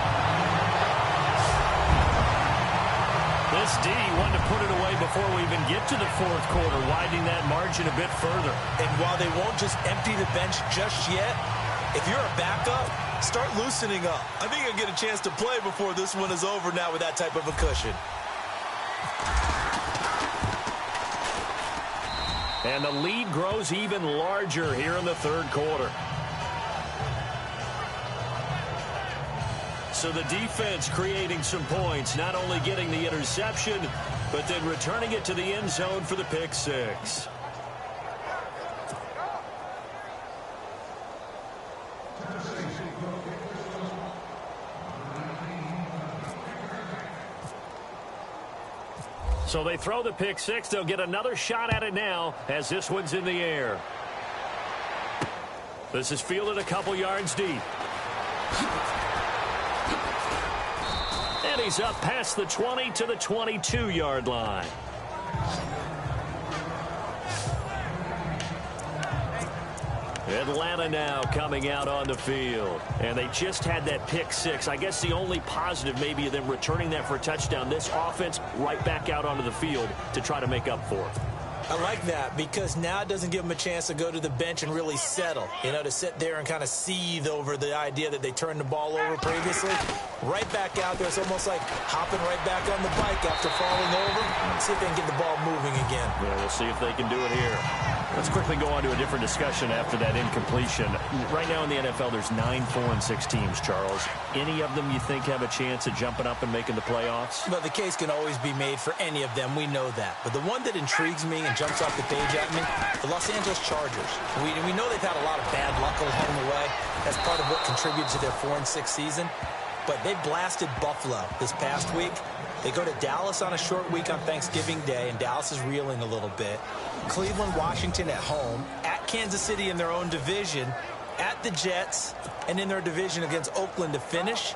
This D wanted to put it away before we even get to the 4th quarter, widening that margin a bit further. And while they won't just empty the bench just yet, if you're a backup, start loosening up. I think you'll get a chance to play before this one is over now with that type of a cushion. And the lead grows even larger here in the 3rd quarter. So the defense creating some points, not only getting the interception, but then returning it to the end zone for the pick 6. So they throw the pick 6. They'll get another shot at it now as this one's in the air. This is fielded a couple yards deep. And he's up past the 20 to the 22-yard line. Atlanta now coming out on the field. And they just had that pick 6. I guess the only positive maybe of them returning that for a touchdown. This offense right back out onto the field to try to make up for it. I like that because now it doesn't give them a chance to go to the bench and really settle. You know, to sit there and kind of seethe over the idea that they turned the ball over previously. Right back out there. It's almost like hopping right back on the bike after falling over. See if they can get the ball moving again. Yeah, we'll see if they can do it here. Let's quickly go on to a different discussion after that incompletion. Right now in the NFL, there's 9 4-6 teams, Charles. Any of them you think have a chance at jumping up and making the playoffs? Well, the case can always be made for any of them. We know that. But the one that intrigues me and jumps off the page at me, the Los Angeles Chargers. We know they've had a lot of bad luck along the way. That's part of what contributed to their 4-6 season. But they blasted Buffalo this past week. They go to Dallas on a short week on Thanksgiving Day, and Dallas is reeling a little bit. Cleveland, Washington at home, at Kansas City in their own division, at the Jets, and in their division against Oakland to finish.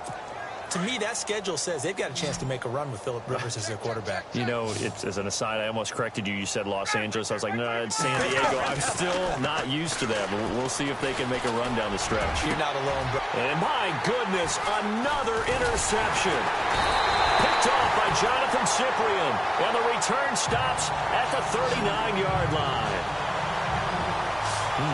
To me, that schedule says they've got a chance to make a run with Phillip Rivers as their quarterback. You know, as an aside, I almost corrected you. You said Los Angeles. I was like, no, it's San Diego. I'm still not used to that. But we'll see if they can make a run down the stretch. You're not alone, bro. And my goodness, another interception. Picked off by Jonathan Cyprien. And the return stops at the 39-yard line.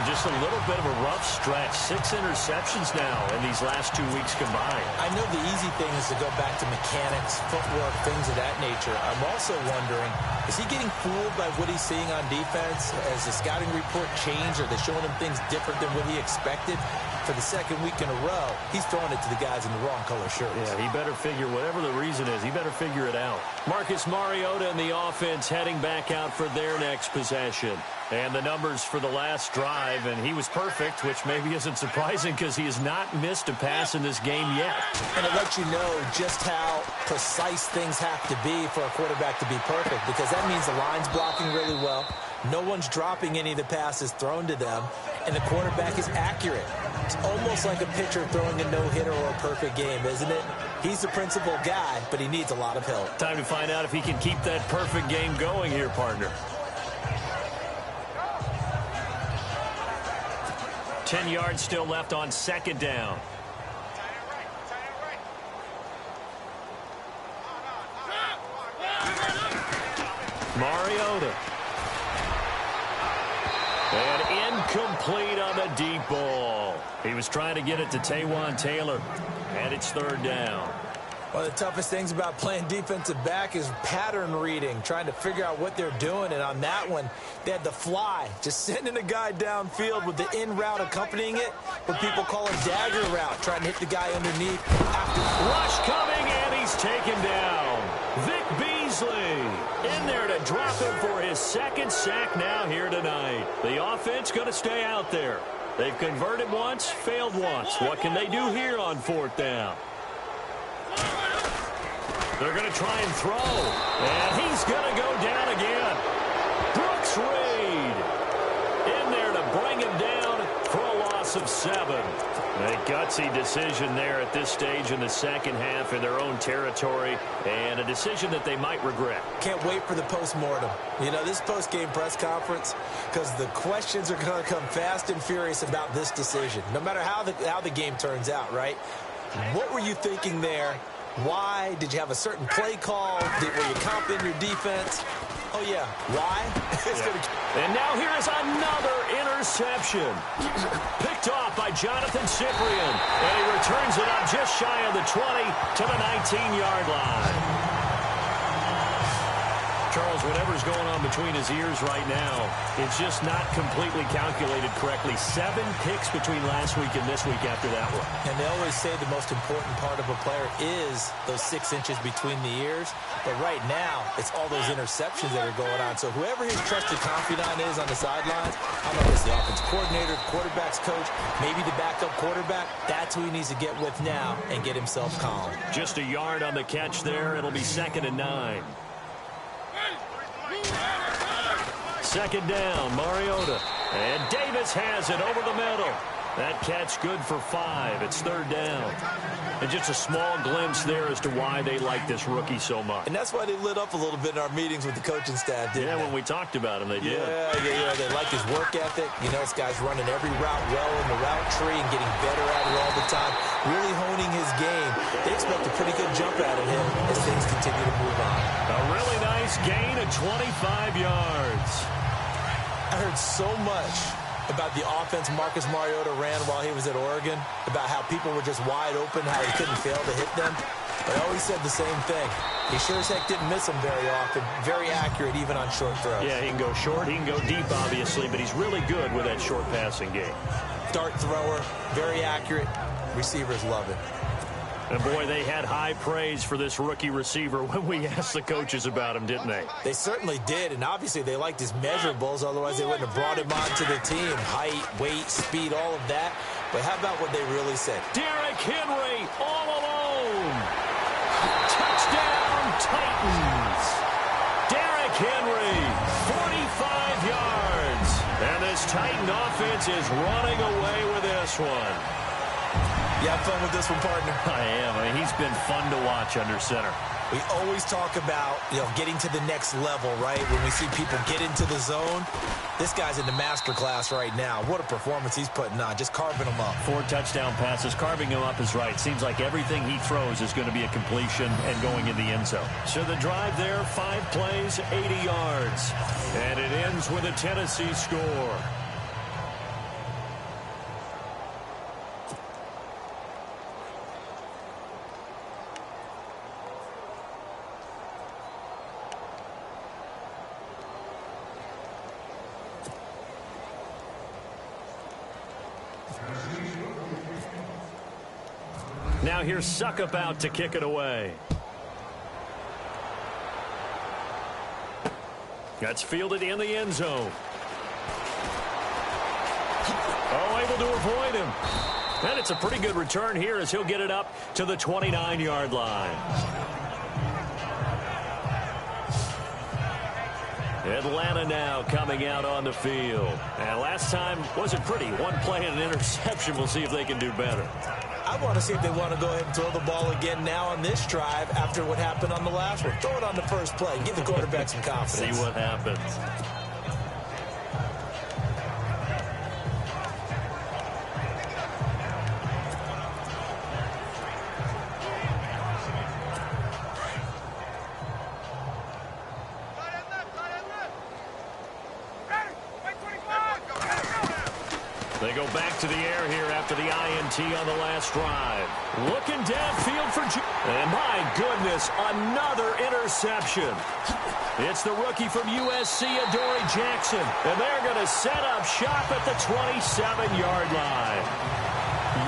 Just a little bit of a rough stretch. 6 interceptions now in these last 2 weeks combined. I know the easy thing is to go back to mechanics, footwork, things of that nature. I'm also wondering, is he getting fooled by what he's seeing on defense? Has the scouting report changed? Are they showing him things different than what he expected? For the 2nd week in a row, he's throwing it to the guys in the wrong color shirts. Yeah, he better figure, whatever the reason is, he better figure it out. Marcus Mariota and the offense heading back out for their next possession. And the numbers for the last drive, and he was perfect, which maybe isn't surprising because he has not missed a pass in this game yet. And it lets you know just how precise things have to be for a quarterback to be perfect, because that means the line's blocking really well. No one's dropping any of the passes thrown to them, and the quarterback is accurate. It's almost like a pitcher throwing a no-hitter or a perfect game, isn't it? He's the principal guy, but he needs a lot of help. Time to find out if he can keep that perfect game going here, partner. 10 yards still left on 2nd down. Mariota. And incomplete on the deep ball. He was trying to get it to Taywan Taylor. And it's 3rd down. One of the toughest things about playing defensive back is pattern reading, trying to figure out what they're doing. And on that one, they had the fly, just sending a guy downfield with the in route accompanying it, what people call a dagger route, trying to hit the guy underneath. Rush coming, and he's taken down. Vic Beasley Mosley in there to drop him for his second sack now here tonight. The offense going to stay out there. They've converted once, failed once. What can they do here on fourth down? They're going to try and throw. And he's going to go down again. Brooks Reed in there to bring him down for a loss of 7. A gutsy decision there at this stage in the second half in their own territory, and a decision that they might regret. Can't wait for the post-mortem. You know, this post-game press conference, because the questions are going to come fast and furious about this decision, no matter how the game turns out, right? What were you thinking there? Why? Did you have a certain play call? Were you confident in your defense? Oh, yeah. Why? And now here is another interception. Picked off by Jonathan Cyprien. And he returns it up just shy of the 20 to the 19-yard line. Charles, whatever's going on between his ears right now, it's just not completely calculated correctly. 7 picks between last week and this week after that one. And they always say the most important part of a player is those 6 inches between the ears. But right now, it's all those interceptions that are going on. So whoever his trusted confidant is on the sidelines, I don't know if it's the offense coordinator, quarterback's coach, maybe the backup quarterback, that's who he needs to get with now and get himself calm. Just a yard on the catch there. It'll be 2nd and 9. Second down, Mariota. And Davis has it over the middle. That catch good for 5. It's 3rd down. And just a small glimpse there as to why they like this rookie so much. And that's why they lit up a little bit in our meetings with the coaching staff, didn't they? When we talked about him, they did. Yeah. They like his work ethic. You know, this guy's running every route well in the route tree and getting better at it all the time. Really honing his game. They expect a pretty good jump out of him as things continue to move on. A really nice gain of 25 yards. I heard so much about the offense Marcus Mariota ran while he was at Oregon, about how people were just wide open, how he couldn't fail to hit them. But I always said the same thing. He sure as heck didn't miss them very often. Very accurate even on short throws. Yeah, he can go short, he can go deep, obviously, but he's really good with that short passing game. Dart thrower, very accurate. Receivers love it. And, boy, they had high praise for this rookie receiver when we asked the coaches about him, didn't they? They certainly did, and obviously they liked his measurables. Otherwise, they wouldn't have brought him onto the team. Height, weight, speed, all of that. But how about what they really said? Derrick Henry all alone. Touchdown, Titans. Derrick Henry, 45 yards. And this Titan offense is running away with this one. You have fun with this one, partner? I am. I mean, he's been fun to watch under center. We always talk about, getting to the next level, right? When we see people get into the zone, this guy's in the master class right now. What a performance he's putting on, just carving them up. 4 touchdown passes. Carving him up is right. Seems like everything he throws is going to be a completion and going in the end zone. So the drive there, 5 plays, 80 yards. And it ends with a Tennessee score. Now here's Suckup out to kick it away. That's fielded in the end zone. Oh, able to avoid him. And it's a pretty good return here as he'll get it up to the 29-yard line. Atlanta now coming out on the field. And last time wasn't pretty. 1 play and an interception. We'll see if they can do better. I want to see if they want to go ahead and throw the ball again now on this drive after what happened on the last one. Throw it on the first play. Give the quarterback some confidence. See what happens. They go back to the air here after the INT on the last drive. Looking downfield for... And my goodness, another interception. It's the rookie from USC, Adoree Jackson. And they're going to set up shop at the 27-yard line.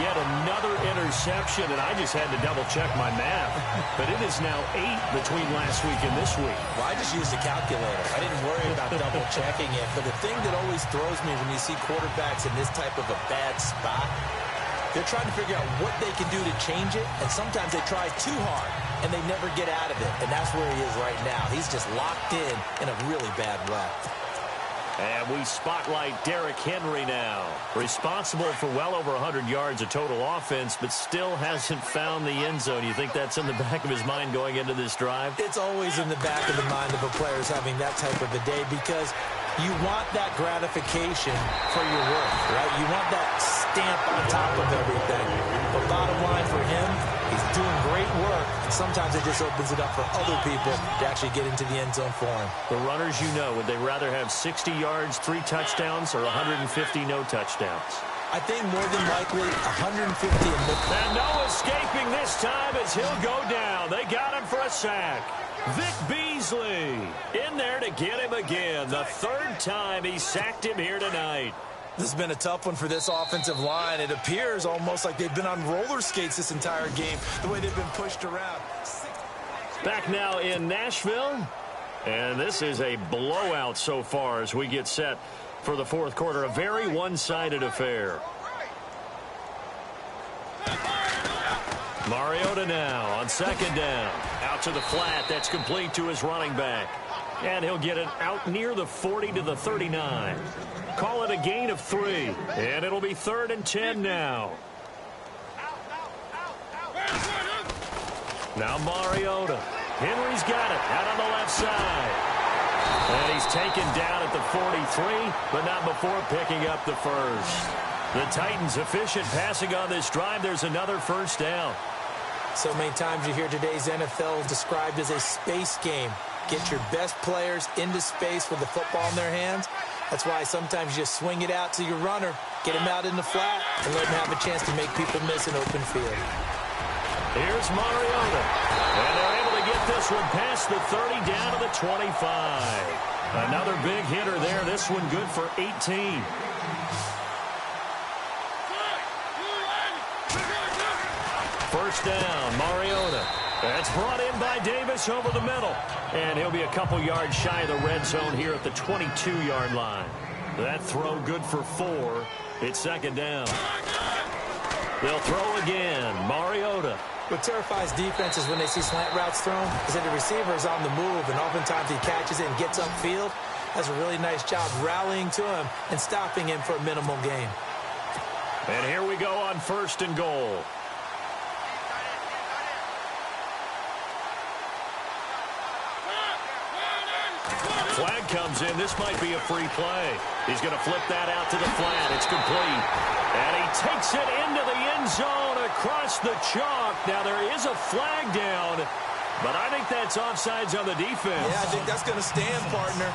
Yet another another interception, and I just had to double-check my math. But it is now 8 between last week and this week. Well, I just used a calculator. I didn't worry about double-checking it. But the thing that always throws me when you see quarterbacks in this type of a bad spot, they're trying to figure out what they can do to change it, and sometimes they try too hard, and they never get out of it. And that's where he is right now. He's just locked in a really bad way. And we spotlight Derrick Henry now. Responsible for well over 100 yards of total offense, but still hasn't found the end zone. You think that's in the back of his mind going into this drive? It's always in the back of the mind of a player having that type of a day, because you want that gratification for your work, right? You want that stamp on top of everything. But bottom line for him, he's doing great work. Sometimes it just opens it up for other people to actually get into the end zone for him. The runners, you know, would they rather have 60 yards, 3 touchdowns, or 150 no touchdowns? I think more than likely 150 and no escaping this time as he'll go down. They got him for a sack. Vic Beasley in there to get him again. The third time he sacked him here tonight. This has been a tough one for this offensive line. It appears almost like they've been on roller skates this entire game, the way they've been pushed around. Back now in Nashville, and this is a blowout so far as we get set for the fourth quarter. A very one-sided affair. Mariota now on second down. Out to the flat. That's complete to his running back. And he'll get it out near the 40 to the 39. Call it a gain of 3. And it'll be 3rd and 10 now. Now Mariota. Henry's got it out on the left side. And he's taken down at the 43, but not before picking up the first. The Titans efficient passing on this drive. There's another first down. So many times you hear today's NFL described as a space game. Get your best players into space with the football in their hands. That's why sometimes you just swing it out to your runner, get him out in the flat, and let him have a chance to make people miss an open field. Here's Mariota. And they're able to get this one past the 30 down to the 25. Another big hitter there. This one good for 18. First down, Mariota. That's brought in by Davis over the middle. And he'll be a couple yards shy of the red zone here at the 22-yard line. That throw good for 4. It's second down. They'll throw again. Mariota. What terrifies defenses when they see slant routes thrown is that the receiver is on the move, and oftentimes he catches it and gets upfield. Does a really nice job rallying to him and stopping him for a minimal gain. And here we go on 1st and goal. Flag comes in. This might be a free play. He's going to flip that out to the flat. It's complete. And he takes it into the end zone across the chalk. Now, there is a flag down, but I think that's offsides on the defense. Yeah, I think that's going to stand, partner.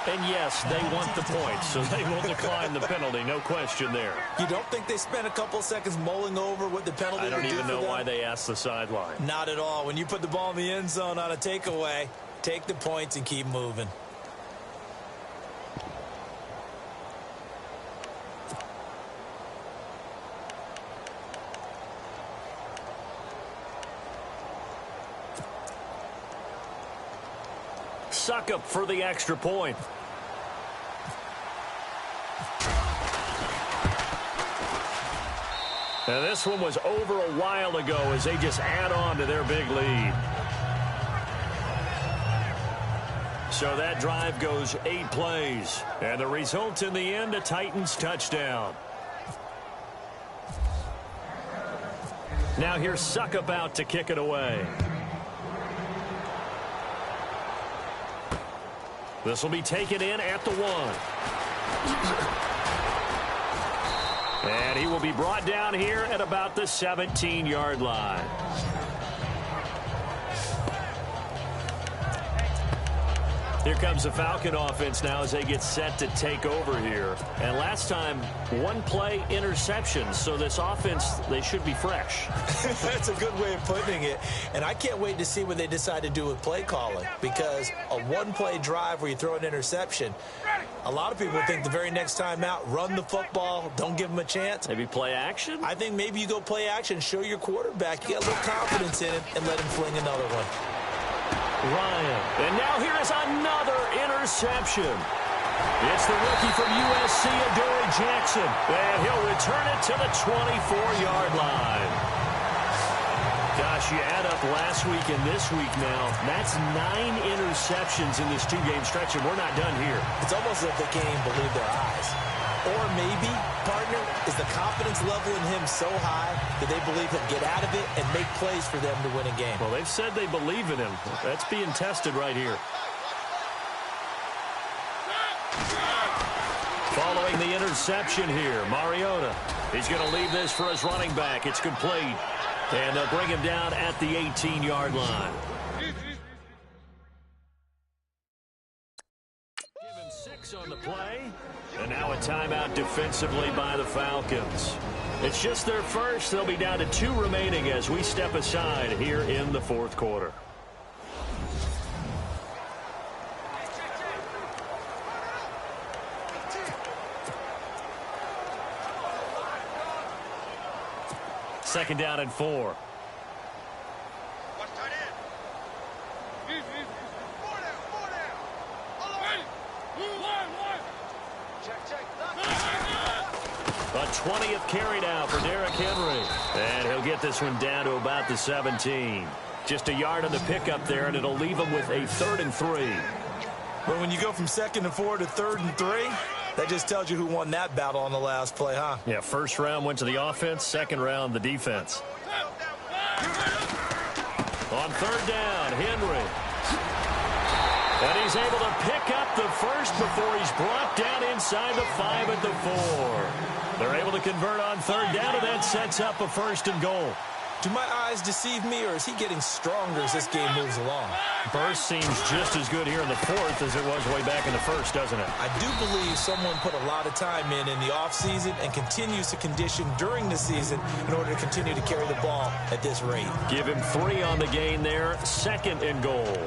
And yes, they want the points, so they will decline the penalty. No question there. You don't think they spent a couple seconds mulling over what the penalty would do for them? I don't even know why they asked the sideline. Not at all. When you put the ball in the end zone on a takeaway, take the points and keep moving. Suck up for the extra point. Now this one was over a while ago as they just add on to their big lead. So that drive goes 8 plays. And the result in the end, a Titans touchdown. Now here's Suckup out to kick it away. This will be taken in at the 1. And he will be brought down here at about the 17-yard line. Here comes the Falcon offense now as they get set to take over here. And last time, one play interception. So this offense, they should be fresh. That's a good way of putting it. And I can't wait to see what they decide to do with play calling. Because a one-play drive where you throw an interception, a lot of people think the very next time out, run the football, don't give them a chance. Maybe play action? I think maybe you go play action, show your quarterback, get a little confidence in him, and let him fling another one. Ryan. And now here is another interception. It's the rookie from USC, Adoree Jackson. And he'll return it to the 24-yard line. Gosh, you add up last week and this week now. That's 9 interceptions in this two-game stretch, and we're not done here. It's almost as if they can't even believe their eyes. Or maybe, partner, is the confidence level in him so high that they believe he'll get out of it and make plays for them to win a game. Well, they've said they believe in him. That's being tested right here. Following the interception here, Mariota. He's going to leave this for his running back. It's complete. And they'll bring him down at the 18-yard line. Give him 6 on the play. And now a timeout defensively by the Falcons. It's just their first. They'll be down to 2 remaining as we step aside here in the fourth quarter. Second down and 4. A 20th carry now for Derrick Henry. And he'll get this one down to about the 17. Just a yard on the pickup there, and it'll leave him with a 3rd and 3. But when you go from 2nd and 4 to 3rd and 3, that just tells you who won that battle on the last play, huh? Yeah, first round went to the offense, second round the defense. On 3rd down, Henry. And he's able to pick up the first before he's brought down inside the 5 at the 4. They're able to convert on 3rd down, and that sets up a 1st and goal. Do my eyes deceive me, or is he getting stronger as this game moves along? Burst seems just as good here in the 4th as it was way back in the 1st, doesn't it? I do believe someone put a lot of time in the offseason and continues to condition during the season in order to continue to carry the ball at this rate. Give him 3 on the gain there, 2nd and goal.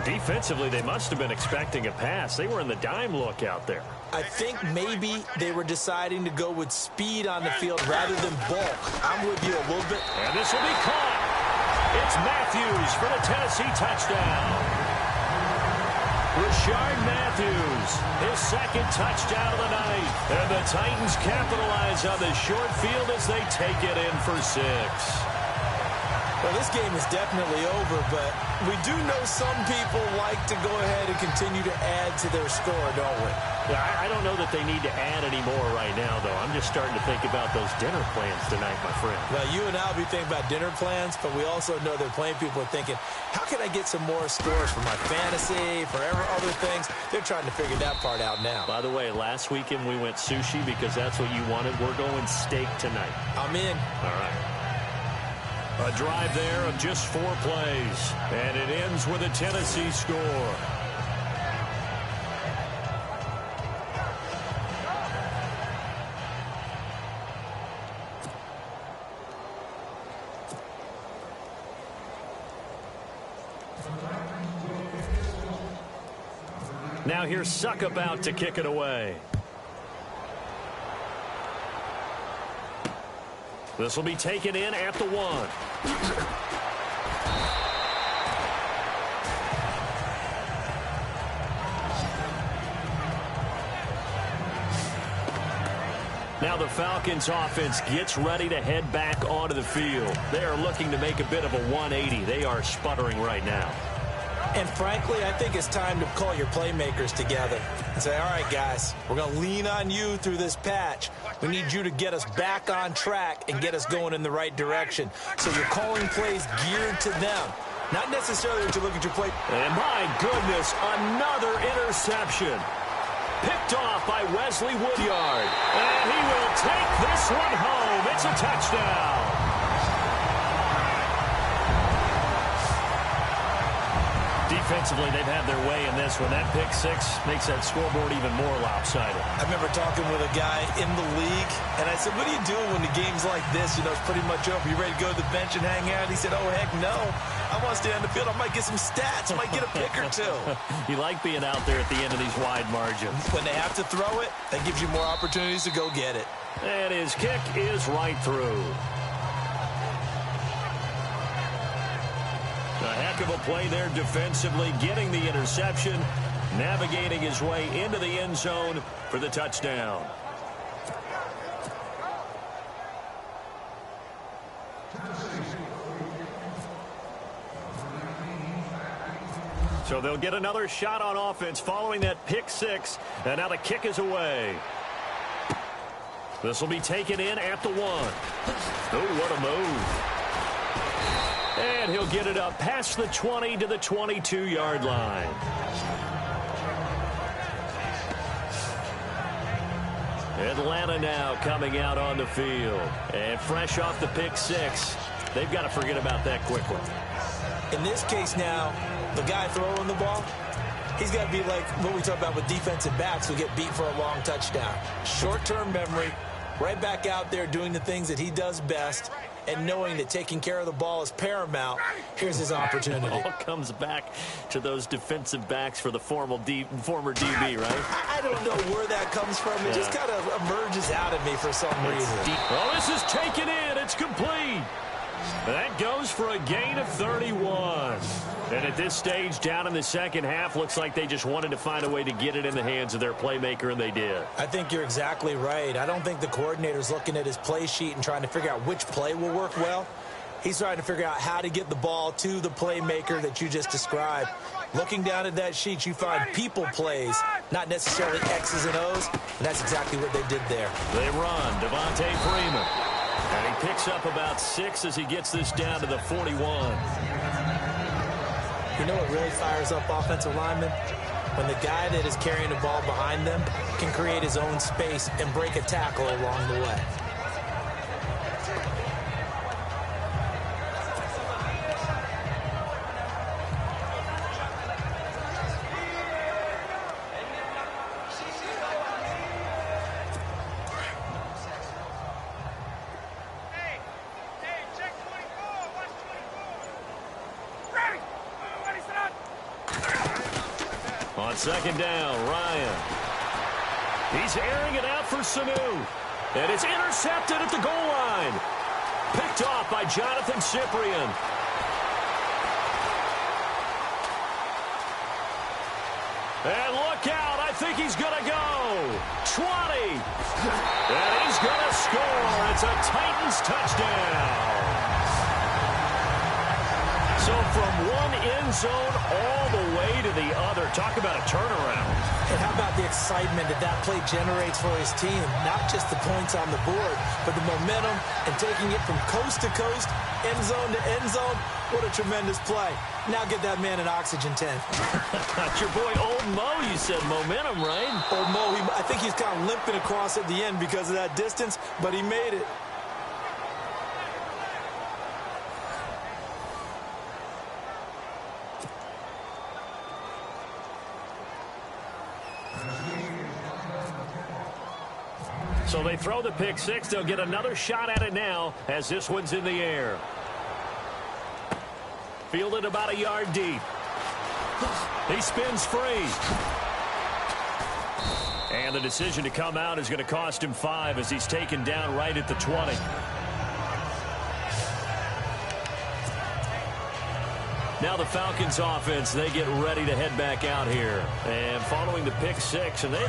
Defensively, they must have been expecting a pass. They were in the dime look out there. I think maybe they were deciding to go with speed on the field rather than bulk. I'm with you a little bit. And this will be caught. It's Matthews for the Tennessee touchdown. Rashard Matthews, his 2nd touchdown of the night. And the Titans capitalize on the short field as they take it in for 6. Well, this game is definitely over, but we do know some people like to go ahead and continue to add to their score, don't we? Yeah, I don't know that they need to add any more right now, though. I'm just starting to think about those dinner plans tonight, my friend. Well, you and I will be thinking about dinner plans, but we also know that plenty of people are thinking, how can I get some more scores for my fantasy, for other things? They're trying to figure that part out now. By the way, last weekend we went sushi because that's what you wanted. We're going steak tonight. I'm in. All right. A drive there of just 4 plays, and it ends with a Tennessee score. Now here's Suck about to kick it away. This will be taken in at the 1. Now the Falcons offense gets ready to head back onto the field. They are looking to make a bit of a 180. They are sputtering right now. And frankly, I think it's time to call your playmakers together and say, all right, guys, we're going to lean on you through this patch. We need you to get us back on track and get us going in the right direction. So you're calling plays geared to them, not necessarily that you look at your play. And my goodness, another interception. Picked off by Wesley Woodyard. And he will take this one home. It's a touchdown. Defensively, they've had their way in this one. That pick six makes that scoreboard even more lopsided. I remember talking with a guy in the league, and I said, what do you do when the game's like this? You know, it's pretty much over. You ready to go to the bench and hang out? He said, oh, heck no. I want to stay on the field. I might get some stats. I might get a pick or two. You like being out there at the end of these wide margins. When they have to throw it, that gives you more opportunities to go get it. And his kick is right through. A heck of a play there defensively, getting the interception, navigating his way into the end zone for the touchdown. So they'll get another shot on offense following that pick six, and now the kick is away. This will be taken in at the 1. Oh, what a move. And he'll get it up past the 20 to the 22-yard line. Atlanta now coming out on the field. And fresh off the pick six, they've got to forget about that quickly. In this case now, the guy throwing the ball, he's got to be like what we talk about with defensive backs who get beat for a long touchdown. Short-term memory, right back out there doing the things that he does best, and knowing that taking care of the ball is paramount. Here's his opportunity. It all comes back to those defensive backs for the former DB, right? I don't know where that comes from. It just kind of emerges out of me for some reason. Oh, this is taken in. It's complete. That goes for a gain of 31. And at this stage, down in the second half, looks like they just wanted to find a way to get it in the hands of their playmaker, and they did. I think you're exactly right. I don't think the coordinator's looking at his play sheet and trying to figure out which play will work well. He's trying to figure out how to get the ball to the playmaker that you just described. Looking down at that sheet, you find people plays, not necessarily X's and O's, and that's exactly what they did there. They run. Devontae Freeman. And he picks up about 6 as he gets this down to the 41. You know what really fires up offensive linemen? When the guy that is carrying the ball behind them can create his own space and break a tackle along the way. On second down, Ryan. He's airing it out for Sanu. And it's intercepted at the goal line. Picked off by Jonathan Cyprien. And look out. I think he's going to go. 20. And he's going to score. It's a Titans touchdown. So from one end zone all the way to the other. Talk about a turnaround. And how about the excitement that that play generates for his team? Not just the points on the board, but the momentum and taking it from coast to coast, end zone to end zone. What a tremendous play. Now get that man an oxygen tent. Your boy Old Mo, you said momentum, right? Old Mo, I think he's kind of limping across at the end because of that distance, but he made it. So they throw the pick six. They'll get another shot at it now as this one's in the air. Fielded about a yard deep. He spins free. And the decision to come out is going to cost him 5 as he's taken down right at the 20. Now the Falcons offense, they get ready to head back out here. And following the pick six, and they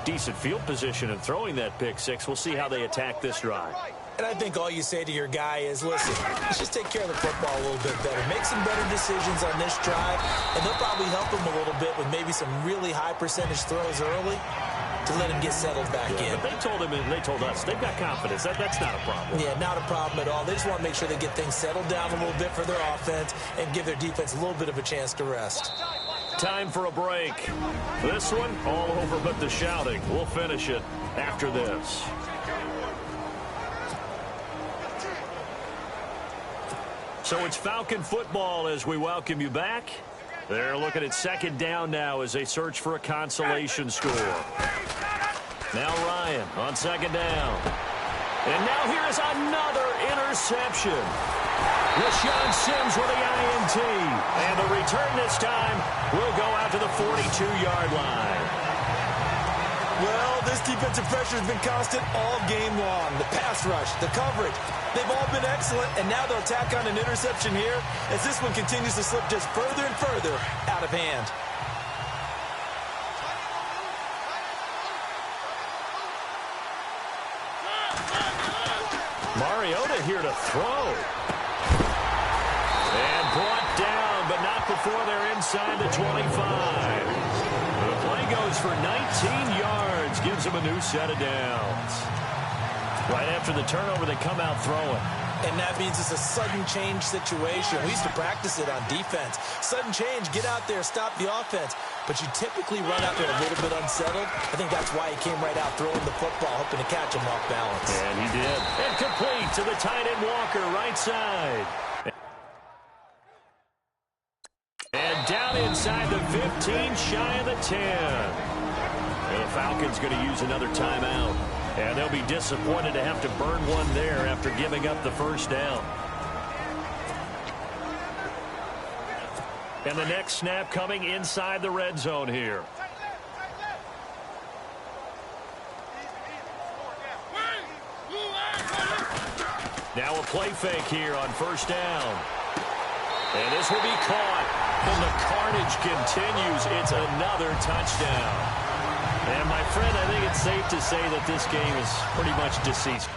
decent field position and throwing that pick six. We'll see how they attack this drive. And I think all you say to your guy is, listen, let's just take care of the football a little bit better. Make some better decisions on this drive, and they'll probably help him a little bit with maybe some really high percentage throws early to let him get settled back in. But they told him, and they told us, they've got confidence. That's not a problem. Yeah, not a problem at all. They just want to make sure they get things settled down a little bit for their offense and give their defense a little bit of a chance to rest. Time for a break. This one, all over but the shouting. We'll finish it after this. So it's Falcon football as we welcome you back. They're looking at second down now as they search for a consolation score. Now Ryan on second down. And now here's another interception. LaShawn Sims with the INT. And the return this time will go out to the 42-yard line. Well, this defensive pressure has been constant all game long. The pass rush, the coverage, they've all been excellent, and now they'll tack on an interception here as this one continues to slip just further and further out of hand. Mariota here to throw. And brought down, but not before they're inside the 25. The play goes for 19 yards, gives them a new set of downs. Right after the turnover, they come out throwing. And that means it's a sudden change situation. We used to practice it on defense. Sudden change, get out there, stop the offense. But you typically run out there a little bit unsettled. I think that's why he came right out throwing the football, hoping to catch him off balance. And he did. And complete to the tight end Walker, right side. And down inside the 15, shy of the 10. And the Falcons going to use another timeout. And they'll be disappointed to have to burn one there after giving up the first down. And the next snap coming inside the red zone here. Now a play fake here on first down. And this will be caught. And the carnage continues. It's another touchdown. And, my friend, I think it's safe to say that this game is pretty much deceased.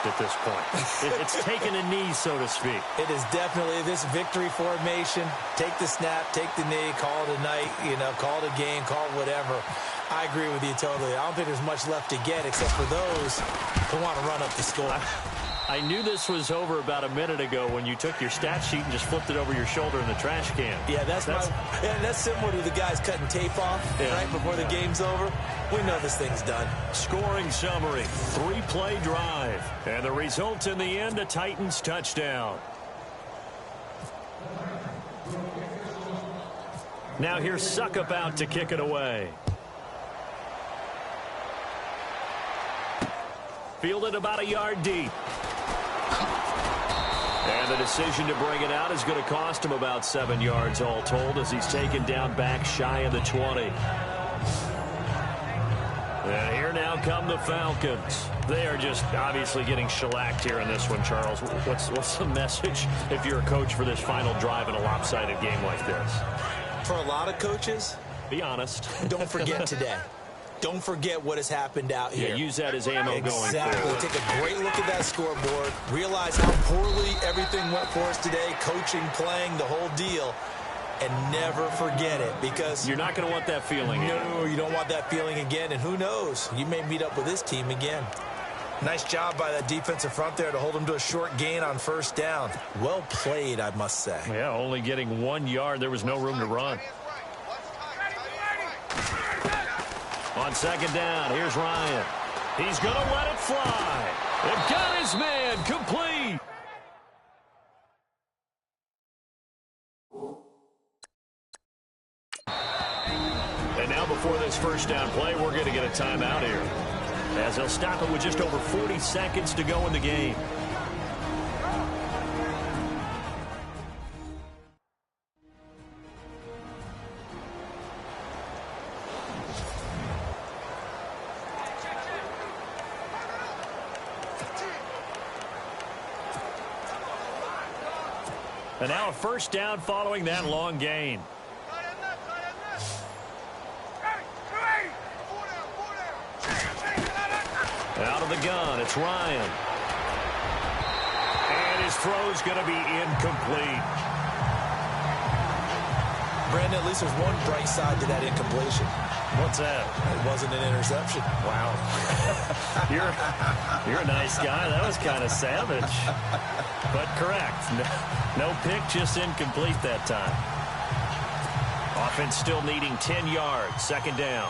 At this point, it's taken a knee, so to speak. It is definitely this victory formation. Take the snap, take the knee, call it a night, call it a game, call it whatever. I agree with you totally. I don't think there's much left to get except for those who want to run up the score. I knew this was over about a minute ago when you took your stat sheet and just flipped it over your shoulder in the trash can. Yeah, that's similar to the guys cutting tape off right before the game's over. We know this thing's done. Scoring summary, 3-play drive. And the result in the end, a Titans touchdown. Now here's Suckup out to kick it away. Fielded about a yard deep. And the decision to bring it out is going to cost him about 7 yards all told as he's taken down back shy of the 20. And here now come the Falcons. They are just obviously getting shellacked here in this one, Charles. What's the message if you're a coach for this final drive in a lopsided game like this? For a lot of coaches, be honest. Don't forget today. Don't forget what has happened out here. Yeah, use that as ammo going forward. Exactly. Take a great look at that scoreboard. Realize how poorly everything went for us today. Coaching, playing, the whole deal. And never forget it because you're not going to want that feeling again. No, you don't want that feeling again. And who knows? You may meet up with this team again. Nice job by that defensive front there to hold them to a short gain on first down. Well played, I must say. Yeah, only getting 1 yard. There was no room to run. On second down, here's Ryan. He's going to let it fly. They've got his man complete. And now before this first down play, we're going to get a timeout here, as they'll stop it with just over 40 seconds to go in the game. And now a first down following that long gain. Out of the gun, it's Ryan. And his throw's going to be incomplete. Brandon, at least there's one bright side to that incompletion. What's that? It wasn't an interception. Wow. You're a nice guy. That was kind of savage. But correct. No pick, just incomplete that time. Offense still needing 10 yards. Second down.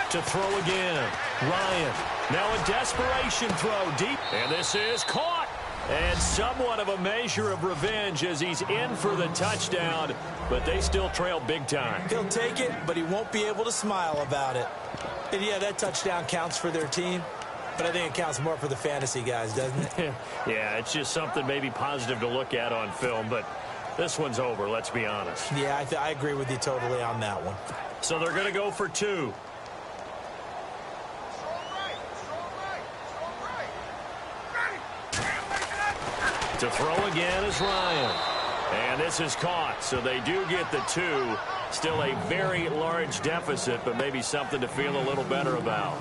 To throw again. Ryan. Now a desperation throw deep. And this is caught. And somewhat of a measure of revenge as he's in for the touchdown. But they still trail big time. He'll take it, but he won't be able to smile about it. And yeah, that touchdown counts for their team. But I think it counts more for the fantasy guys, doesn't it? Yeah, it's just something maybe positive to look at on film. But this one's over, let's be honest. Yeah, I agree with you totally on that one. So they're going to go for 2. To throw again is Ryan. And this is caught, so they do get the 2. Still a very large deficit, but maybe something to feel a little better about.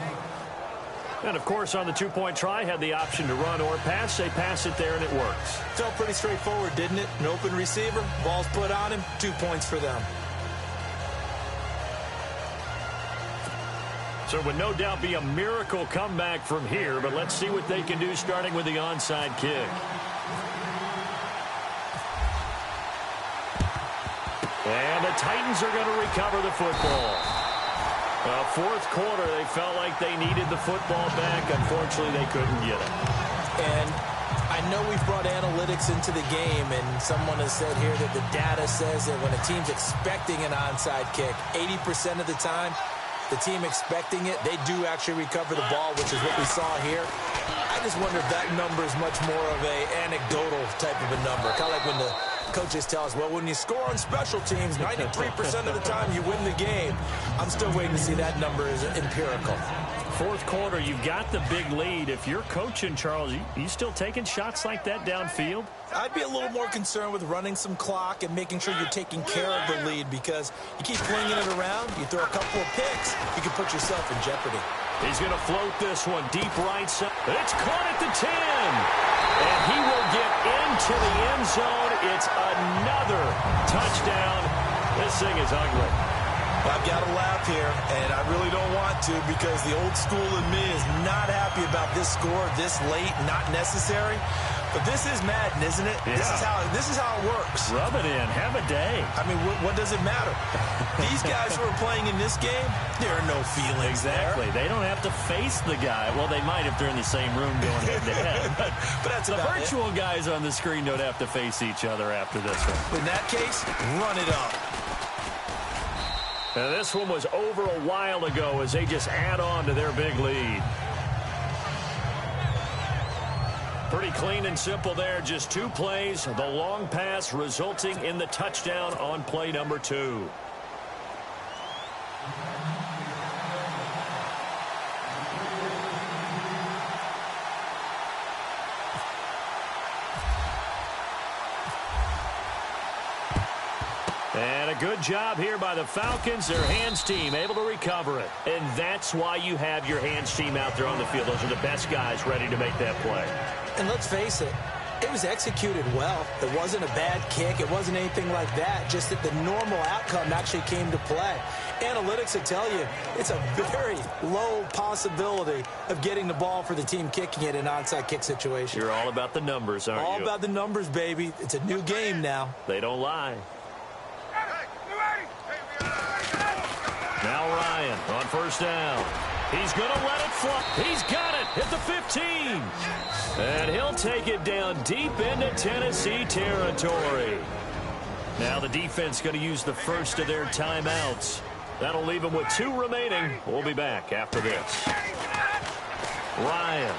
And, of course, on the 2-point try, had the option to run or pass. They pass it there, and it works. Felt pretty straightforward, didn't it? An open receiver, ball's put on him, 2 points for them. So it would no doubt be a miracle comeback from here, but let's see what they can do starting with the onside kick. And the Titans are going to recover the football. Fourth quarter, they felt like they needed the football back. Unfortunately, they couldn't get it. And I know we've brought analytics into the game, and someone has said here that the data says that when a team's expecting an onside kick, 80% of the time, the team expecting it, they do actually recover the ball, which is what we saw here. I just wonder if that number is much more of a anecdotal type of a number. Kind of like when the coaches tell us, well, when you score on special teams, 93% of the time you win the game. I'm still waiting to see that number is empirical. Fourth quarter, you've got the big lead. If you're coaching, Charles, you still taking shots like that downfield? I'd be a little more concerned with running some clock and making sure you're taking care of the lead, because you keep flinging it around, you throw a couple of picks, you can put yourself in jeopardy. He's going to float this one deep right side. It's caught at the 10. And he will get into the end zone. It's another touchdown. This thing is ugly. I've got to laugh here, and I really don't want to, because the old school in me is not happy about this score this late, not necessary. But this is Madden, isn't it? Yeah. This is how it works. Rub it in. Have a day. I mean, what does it matter? These guys who are playing in this game, there are no feelings exactly. there. They don't have to face the guy. Well, they might if they're in the same room going head-to-head. But that's the about virtual guys on the screen don't have to face each other after this one. In that case, run it up. Now, this one was over a while ago as they just add on to their big lead. Pretty clean and simple there. Just 2 plays. The long pass resulting in the touchdown on play number 2. And a good job here by the Falcons. Their hands team able to recover it. And that's why you have your hands team out there on the field. Those are the best guys ready to make that play. And let's face it, it was executed well. It wasn't a bad kick. It wasn't anything like that. Just that the normal outcome actually came to play. Analytics will tell you it's a very low possibility of getting the ball for the team kicking it in an onside kick situation. You're all about the numbers, aren't you? All about the numbers, baby. It's a new game now. They don't lie. Now Ryan on first down. He's going to let it fly. He's got it at the 15. And he'll take it down deep into Tennessee territory. Now the defense going to use the first of their timeouts. That'll leave them with 2 remaining. We'll be back after this. Ryan.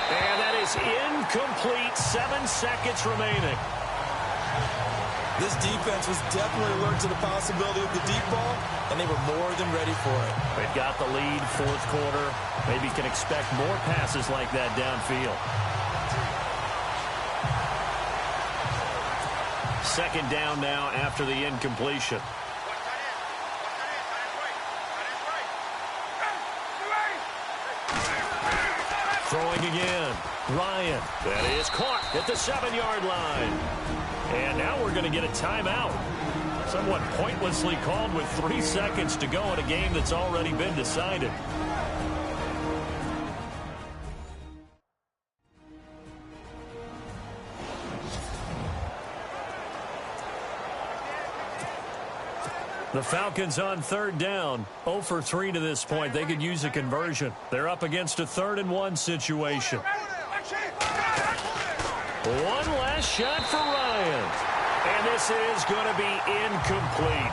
And that is incomplete. 7 seconds remaining. This defense was definitely alert to the possibility of the deep ball, and they were more than ready for it. They've got the lead, 4th quarter. Maybe can expect more passes like that downfield. 2nd down now after the incompletion. Throwing again. Ryan. That is caught at the 7-yard line. And now we're going to get a timeout. Somewhat pointlessly called with 3 seconds to go in a game that's already been decided. The Falcons on 3rd down. 0 for 3 to this point. They could use a conversion. They're up against a 3rd and 1 situation. One last shot for Ryan. And this is going to be incomplete.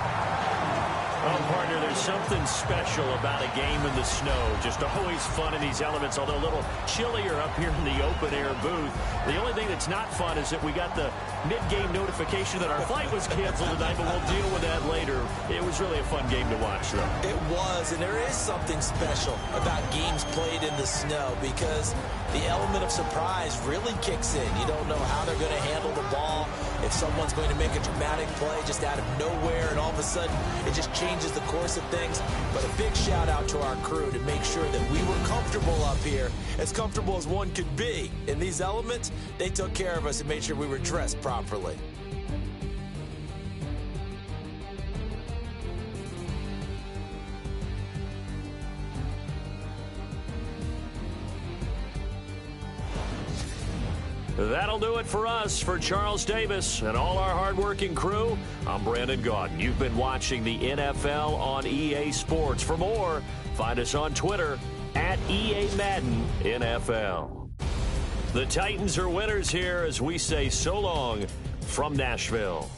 Oh, partner, there's something special about a game in the snow. Just always fun in these elements, although a little chillier up here in the open-air booth. The only thing that's not fun is that we got the mid-game notification that our flight was canceled tonight, but we'll deal with that later. It was really a fun game to watch, though. It was, and there is something special about games played in the snow because the element of surprise really kicks in. You don't know how they're going to handle the ball, if someone's going to make a dramatic play just out of nowhere, and all of a sudden it just changes the course of things. But a big shout out to our crew to make sure that we were comfortable up here, as comfortable as one could be. In these elements, they took care of us and made sure we were dressed properly. That'll do it for us. For Charles Davis and all our hardworking crew, I'm Brandon Gaudin. You've been watching the NFL on EA Sports. For more, find us on Twitter at EA Madden NFL. The Titans are winners here as we say so long from Nashville.